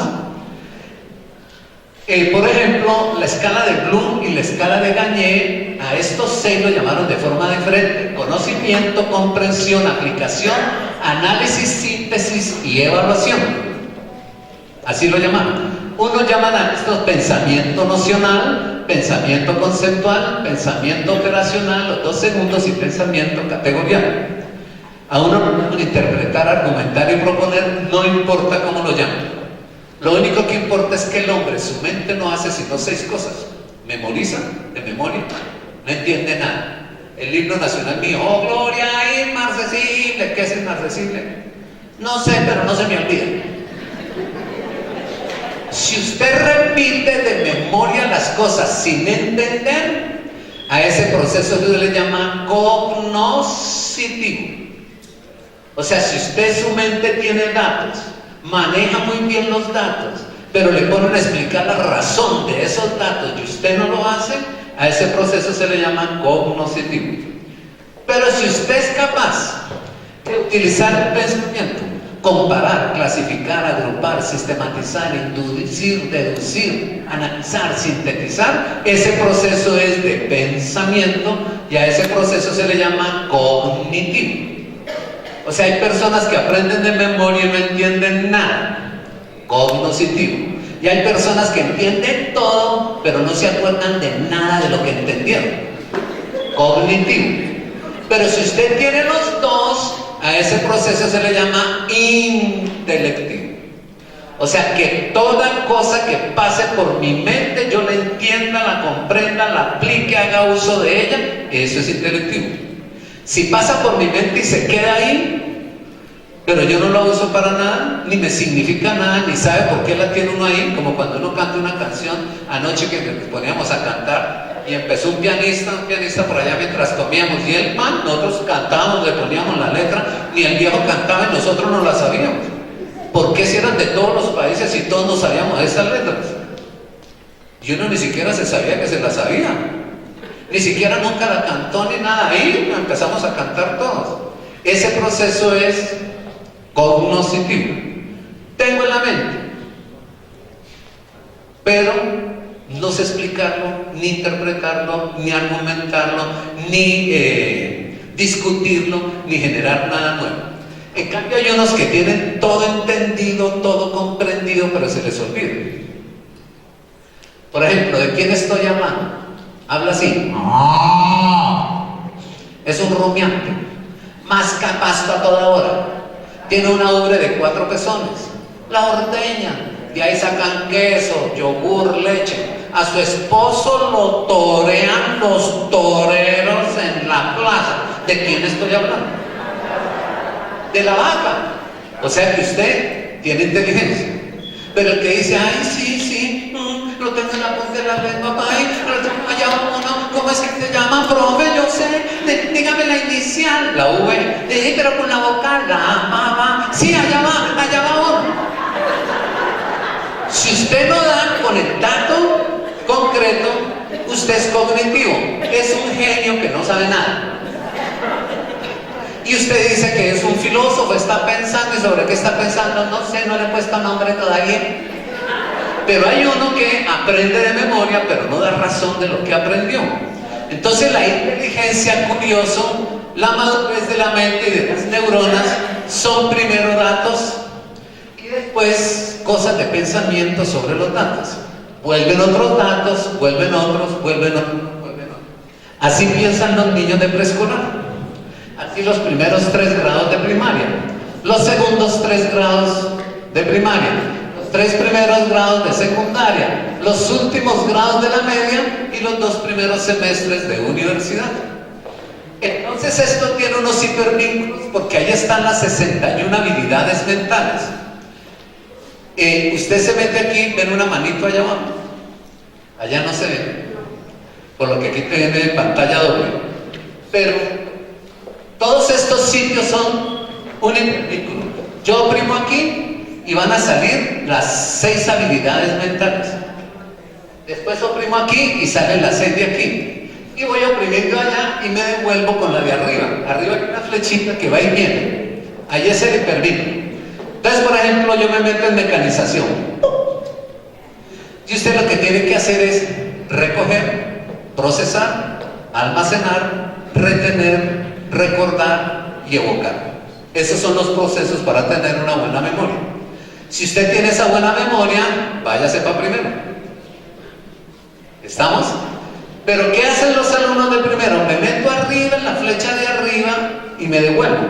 Por ejemplo, la escala de Bloom y la escala de Gagné, a estos 6 lo llamaron de forma diferente: conocimiento, comprensión, aplicación, análisis, síntesis y evaluación. Así lo llamaban. Unos llaman a estos pensamiento nocional, pensamiento conceptual, pensamiento operacional, los 2 segundos, y pensamiento categorial. A uno interpretar, argumentar y proponer, no importa cómo lo llamen. Lo único que importa es que el hombre, su mente no hace sino 6 cosas: memoriza, de memoria, no entiende nada. El himno nacional mío: oh gloria inmarcesible. ¿Qué es inmarcesible? No sé, pero no se me olvida. Si usted repite de memoria las cosas sin entender, a ese proceso se le llama cognoscitivo. O sea, si usted, su mente tiene datos, maneja muy bien los datos, pero le ponen a explicar la razón de esos datos y usted no lo hace, a ese proceso se le llama cognoscitivo. Pero si usted es capaz de utilizar el pensamiento, comparar, clasificar, agrupar, sistematizar, inducir, deducir, analizar, sintetizar, ese proceso es de pensamiento y a ese proceso se le llama cognitivo. O sea, hay personas que aprenden de memoria y no entienden nada, cognoscitivo. Y hay personas que entienden todo, pero no se acuerdan de nada de lo que entendieron, cognitivo. Pero si usted tiene los dos, a ese proceso se le llama intelectivo. O sea, que toda cosa que pase por mi mente, yo la entienda, la comprenda, la aplique, haga uso de ella, eso es intelectivo. Si pasa por mi mente y se queda ahí, pero yo no la uso para nada, ni me significa nada, ni sabe por qué la tiene uno ahí, como cuando uno canta una canción. Anoche que nos poníamos a cantar y empezó un pianista por allá mientras comíamos, y el pan, nosotros cantábamos, le poníamos la letra, ni el viejo cantaba y nosotros no la sabíamos. ¿Por qué si eran de todos los países y todos no sabíamos esas letras? Y uno ni siquiera se sabía que se la sabía. Ni siquiera nunca la cantó ni nada. Ahí empezamos a cantar todos. Ese proceso es cognoscitivo. Tengo en la mente, pero no sé explicarlo, ni interpretarlo, ni argumentarlo, ni discutirlo, ni generar nada nuevo. En cambio hay unos que tienen todo entendido, todo comprendido, pero se les olvida. Por ejemplo, ¿de quién estoy hablando? Habla así. Es un rumiante. Masca pasto a toda hora. Tiene una ubre de 4 pezones. La ordeña. De ahí sacan queso, yogur, leche. A su esposo lo torean los toreros en la plaza. ¿De quién estoy hablando? De la vaca. O sea que usted tiene inteligencia. Pero el que dice, ay, sí, lo tengo en la punta de la lengua, allá uno, ¿cómo es que se llama, profe? Yo sé, dígame la inicial, la V, pero con la vocal, la A, sí, allá va uno. Si usted no da con el dato concreto, usted es cognitivo, es un genio que no sabe nada. Y usted dice que es un filósofo, está pensando, ¿y sobre qué está pensando? No sé, no le he puesto nombre todavía. Pero hay uno que aprende de memoria, pero no da razón de lo que aprendió. Entonces la inteligencia, curioso, la madurez de la mente y de las neuronas son primero datos y después cosas de pensamiento sobre los datos. Vuelven otros datos, vuelven otros, vuelven otros. Así piensan los niños de preescolar. Así los primeros 3 grados de primaria, los segundos 3 grados de primaria, los 3 primeros grados de secundaria, los últimos grados de la media y los 2 primeros semestres de universidad. Entonces esto tiene unos hipervínculos porque ahí están las 61 habilidades mentales. Usted se mete aquí, ven una manito allá abajo, allá no se ve, por lo que aquí tiene pantalla doble, pero todos estos sitios son un hipervínculo. Yo oprimo aquí y van a salir las 6 habilidades mentales. Después oprimo aquí y salen las 6 de aquí. Y voy oprimiendo allá y me devuelvo con la de arriba. Arriba hay una flechita que va y viene. Ahí es el hipervínculo. Entonces, por ejemplo, yo me meto en mecanización. Y usted lo que tiene que hacer es recoger, procesar, almacenar, retener, recordar y evocar. Esos son los procesos para tener una buena memoria. Si usted tiene esa buena memoria, váyase para primero. ¿Estamos? Pero ¿qué hacen los alumnos de primero? Me meto arriba, en la flecha de arriba, y me devuelvo.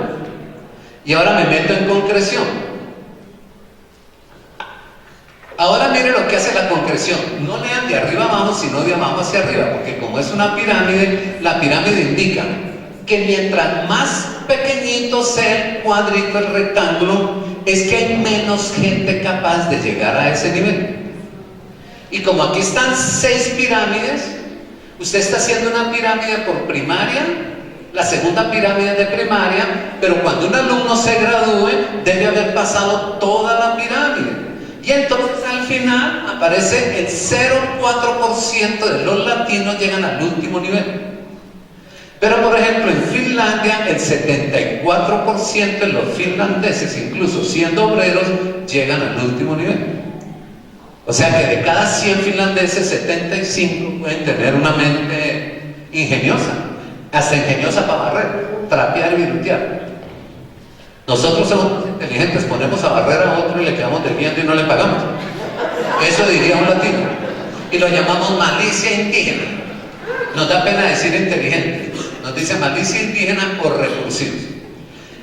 Y ahora me meto en concreción. Ahora mire lo que hace la concreción. No lean de arriba abajo, sino de abajo hacia arriba, porque como es una pirámide, la pirámide indica que mientras más pequeñito sea el cuadrito, el rectángulo, es que hay menos gente capaz de llegar a ese nivel. Y como aquí están 6 pirámides, usted está haciendo una pirámide por primaria, la segunda pirámide de primaria, pero cuando un alumno se gradúe, debe haber pasado toda la pirámide. Y entonces al final aparece el 0,4% de los latinos llegan al último nivel. Pero por ejemplo en Finlandia el 74% de los finlandeses, incluso siendo obreros, llegan al último nivel. O sea que de cada 100 finlandeses, 75 pueden tener una mente ingeniosa, hasta ingeniosa para barrer, trapear y virutear. Nosotros somos inteligentes, ponemos a barrer a otro y le quedamos debiendo y no le pagamos. Eso diría un latino. Y lo llamamos malicia indígena. Nos da pena decir inteligente. Nos dice malicia indígena por recursivos.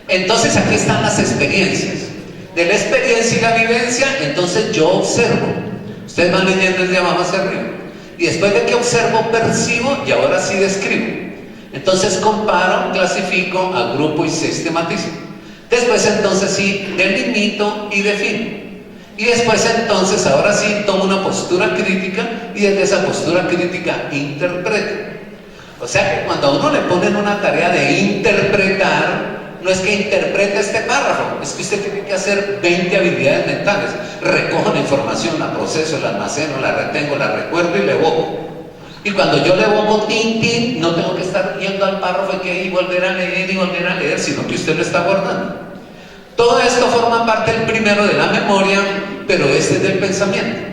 Entonces aquí están las experiencias. De la experiencia y la vivencia, entonces yo observo. Ustedes van leyendo desde abajo hacia arriba. Y después de que observo, percibo y ahora sí describo. Entonces comparo, clasifico, agrupo y sistematizo. Después entonces sí delimito y defino. Y después entonces ahora sí tomo una postura crítica y desde esa postura crítica interpreto. O sea que cuando a uno le ponen una tarea de interpretar, no es que interprete este párrafo, es que usted tiene que hacer 20 habilidades mentales. Recojo la información, la proceso, la almaceno, la retengo, la recuerdo y la evoco. Y cuando yo le evoco tin, tin, no tengo que estar yendo al párrafo y volver a leer, sino que usted lo está guardando. Todo esto forma parte del primero de la memoria, pero este es del pensamiento.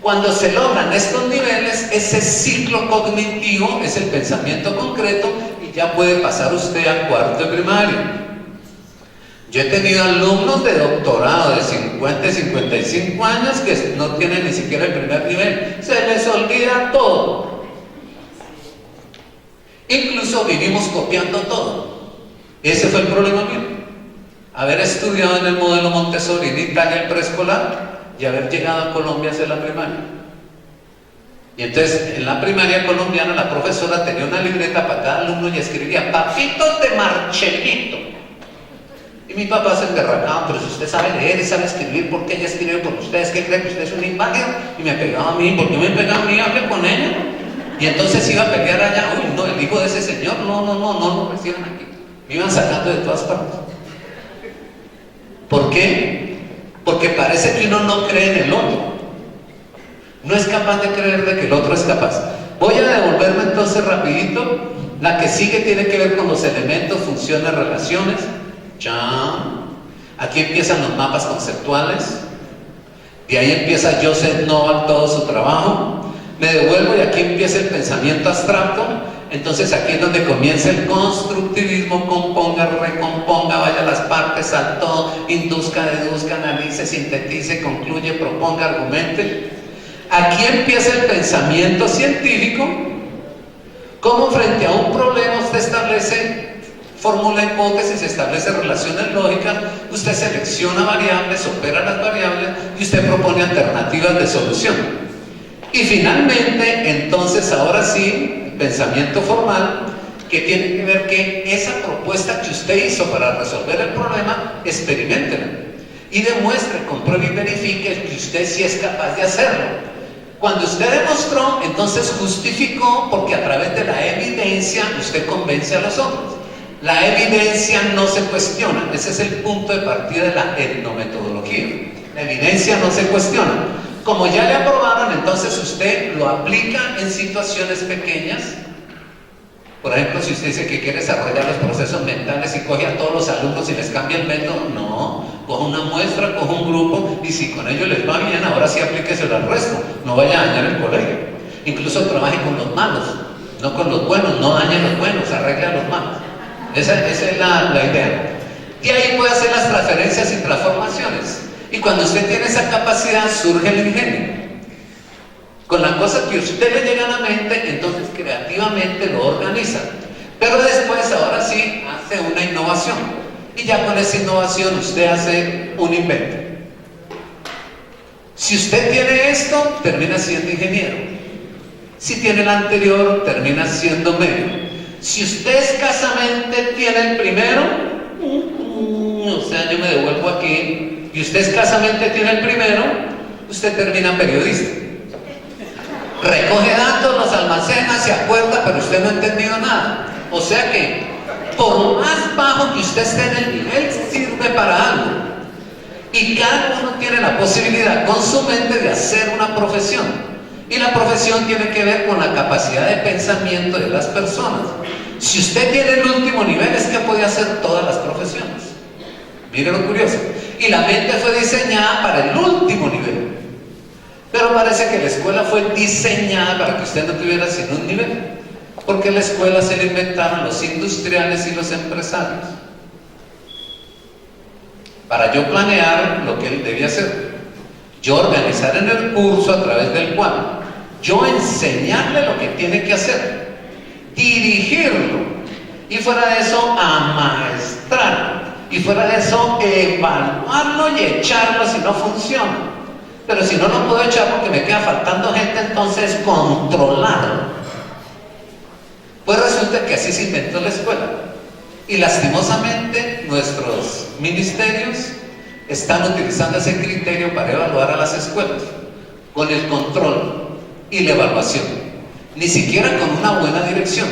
Cuando se logran estos niveles, ese ciclo cognitivo es el pensamiento concreto y ya puede pasar usted a cuarto de primaria. Yo he tenido alumnos de doctorado de 50 y 55 años que no tienen ni siquiera el primer nivel. Se les olvida todo. Incluso vivimos copiando todo. Ese fue el problema mío. Haber estudiado en el modelo Montessori en Italia el preescolar y haber llegado a Colombia a hacer la primaria. Y entonces en la primaria colombiana la profesora tenía una libreta para cada alumno y escribía papitos de Marchelito. Y mi papá se enderracaba, pero si usted sabe leer y sabe escribir, ¿por qué ella escribe por ustedes? ¿Qué cree que usted es una inválido? Y me pegaba a mí, ¿por qué me pegaba a mí? Hable con ella. Y entonces iba a pelear allá, uy, no, el hijo de ese señor, no lo reciban aquí. Me iban sacando de todas partes. ¿Por qué? Porque parece que uno no cree en el otro. No es capaz de creer de que el otro es capaz. Voy a devolverme entonces rapidito. La que sigue tiene que ver con los elementos, funciones, relaciones. Aquí empiezan los mapas conceptuales. De ahí empieza Joseph Noval todo su trabajo. Me devuelvo y aquí empieza el pensamiento abstracto. Entonces aquí es donde comienza el constructivismo: componga, recomponga, vaya a las partes, al todo, induzca, deduzca, analice, sintetice, concluye, proponga, argumente. Aquí empieza el pensamiento científico, cómo frente a un problema usted establece, formula hipótesis, establece relaciones lógicas, usted selecciona variables, opera las variables y usted propone alternativas de solución. Y finalmente, entonces ahora sí, pensamiento formal, que tiene que ver que esa propuesta que usted hizo para resolver el problema, experiméntela y demuestre, compruebe y verifique que usted sí es capaz de hacerlo. Cuando usted demostró, entonces justificó, porque a través de la evidencia usted convence a los otros. La evidencia no se cuestiona, ese es el punto de partida de la etnometodología. La evidencia no se cuestiona. Como ya le aprobaron, entonces usted lo aplica en situaciones pequeñas Por ejemplo, si usted dice que quiere desarrollar los procesos mentales y coge a todos los alumnos y les cambia el método, no, coge una muestra, coge un grupo y si con ellos les va bien, ahora sí aplíqueselo al resto, no vaya a dañar el colegio. Incluso trabaje con los malos, no con los buenos, no dañe a los buenos, arregle a los malos. Esa es la idea. Y ahí puede hacer las transferencias y transformaciones. Y cuando usted tiene esa capacidad, surge el ingenio. Con la cosa que a usted le llega a la mente, entonces creativamente lo organiza. Pero después, ahora sí, hace una innovación. Y ya con esa innovación usted hace un invento. Si usted tiene esto, termina siendo ingeniero. Si tiene el anterior, termina siendo medio. Si usted escasamente tiene el primero, o sea, yo me devuelvo aquí, y usted escasamente tiene el primero, usted termina periodista. Recoge datos, los almacena, se acuerda, pero usted no ha entendido nada. O sea que, por más bajo que usted esté en el nivel, sirve para algo. Y cada uno tiene la posibilidad con su mente de hacer una profesión. Y la profesión tiene que ver con la capacidad de pensamiento de las personas. Si usted tiene el último nivel, es que puede hacer todas las profesiones. Mire lo curioso. Y la mente fue diseñada para el último nivel. Pero parece que la escuela fue diseñada para que usted no tuviera sino un nivel. Porque la escuela se la inventaron los industriales y los empresarios. Para yo planear lo que él debía hacer. Yo organizar en el curso a través del cual yo enseñarle lo que tiene que hacer. Dirigirlo. Y fuera de eso, amaestrarlo. Y fuera de eso, evaluarlo y echarlo si no funciona. Pero si no lo puedo echar porque me queda faltando gente, entonces controlarlo. Pues resulta que así se inventó la escuela. Y lastimosamente nuestros ministerios están utilizando ese criterio para evaluar a las escuelas, con el control y la evaluación. Ni siquiera con una buena dirección,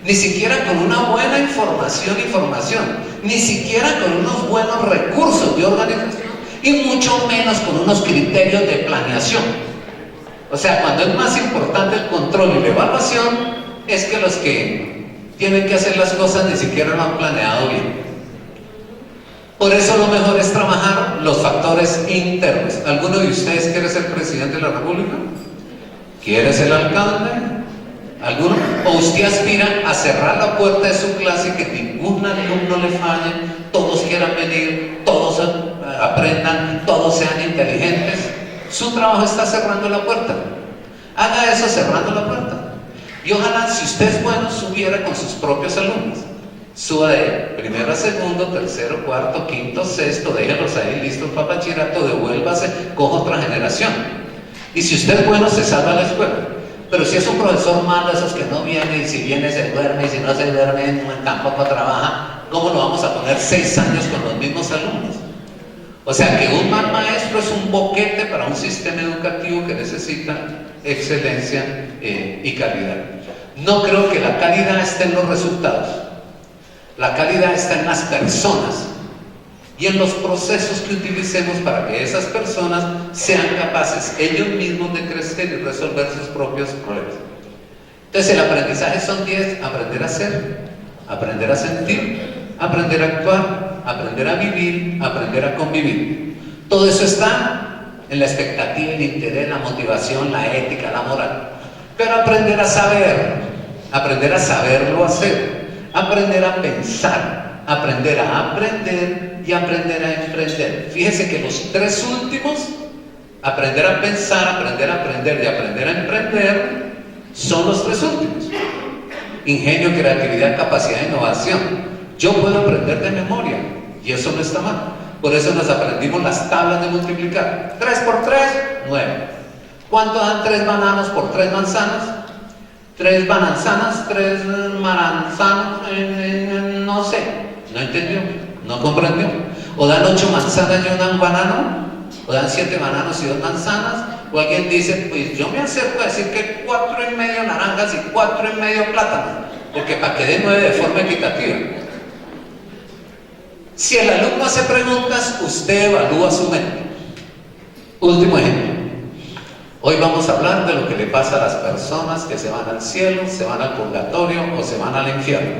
ni siquiera con una buena información, ni siquiera con unos buenos recursos de organización, y mucho menos con unos criterios de planeación. O sea, cuando es más importante el control y la evaluación, es que los que tienen que hacer las cosas ni siquiera lo han planeado bien. Por eso lo mejor es trabajar los factores internos. ¿Alguno de ustedes quiere ser presidente de la República? ¿Quiere ser alcalde? ¿Alguno? ¿O usted aspira a cerrar la puerta de su clase y que ningún alumno le falle, todos quieran venir, todos aprendan, todos sean inteligentes? Su trabajo está cerrando la puerta. Haga eso cerrando la puerta. Y ojalá, si usted es bueno, subiera con sus propios alumnos. Suba de primero a segundo, tercero, cuarto, quinto, sexto, déjenlos ahí listos para bachillerato, devuélvase, coja otra generación. Y si usted es bueno, se salva la escuela. Pero si es un profesor malo, esos que no vienen, y si viene se duerme, y si no se duerme, tampoco trabaja, ¿cómo lo vamos a poner 6 años con los mismos alumnos? O sea que un mal maestro es un boquete para un sistema educativo que necesita excelencia y calidad. No creo que la calidad esté en los resultados. La calidad está en las personas y en los procesos que utilicemos para que esas personas sean capaces ellos mismos de crecer y resolver sus propios problemas. Entonces el aprendizaje son 10: aprender a ser, aprender a sentir, aprender a actuar, aprender a vivir, aprender a convivir. Todo eso está en la expectativa, el interés, la motivación, la ética, la moral. Pero aprender a saberlo hacer, aprender a pensar, aprender a aprender y aprender a emprender. Fíjese que los 3 últimos, aprender a pensar, aprender a aprender y aprender a emprender, son los 3 últimos. Ingenio, creatividad, capacidad de innovación. Yo puedo aprender de memoria y eso no está mal. Por eso nos aprendimos las tablas de multiplicar. 3 por 3, 9. ¿Cuánto dan 3 bananos por 3 manzanas? 3 manzanas, 3 manzanos, no sé, no entendió, no comprendió. O dan 8 manzanas y un banano, o dan 7 bananos y 2 manzanas, o alguien dice, pues yo me acerco a decir que 4 y medio naranjas y 4 y medio plátanos, porque para que dé 9 de forma equitativa. Si el alumno hace preguntas, usted evalúa su mente. Último ejemplo. Hoy vamos a hablar de lo que le pasa a las personas que se van al cielo, se van al purgatorio o se van al infierno.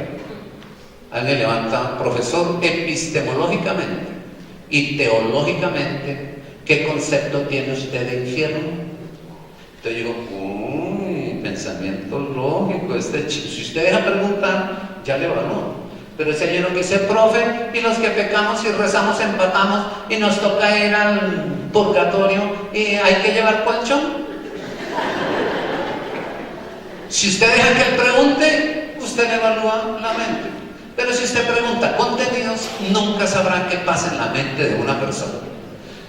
Alguien levanta, profesor, epistemológicamente y teológicamente, ¿qué concepto tiene usted de infierno? Entonces yo digo, pensamiento lógico, si usted deja preguntar, ya le evaluó. Pero ese lleno que dice, profe, y los que pecamos y rezamos empatamos y nos toca ir al purgatorio y hay que llevar colchón. Si usted deja que él pregunte, usted le evalúa la mente. Pero si usted pregunta contenidos, nunca sabrá qué pasa en la mente de una persona.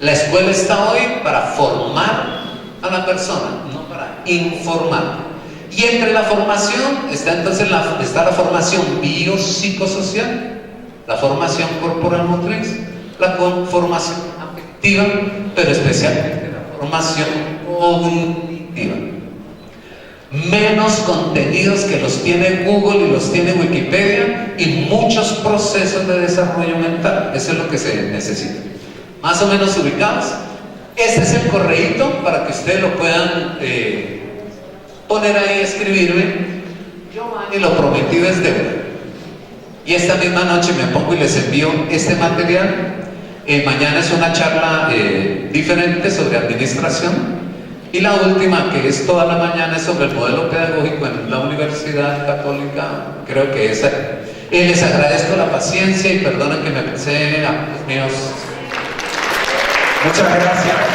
La escuela está hoy para formar a la persona, no para informar. Y entre la formación está entonces la formación biopsicosocial, la formación corporal motriz, la formación afectiva, pero especialmente la formación cognitiva. Menos contenidos que los tiene Google y los tiene Wikipedia y muchos procesos de desarrollo mental. Eso es lo que se necesita. Más o menos ubicados. Este es el correíto para que ustedes lo puedan poner ahí, escribirme. Giovanni, lo prometido es deuda. Y esta misma noche me pongo y les envío este material. Mañana es una charla diferente sobre administración. Y la última, que es toda la mañana, es sobre el modelo pedagógico en la Universidad Católica. Creo que esa. Les agradezco la paciencia y perdonen que me pasé a los míos. Muchas gracias.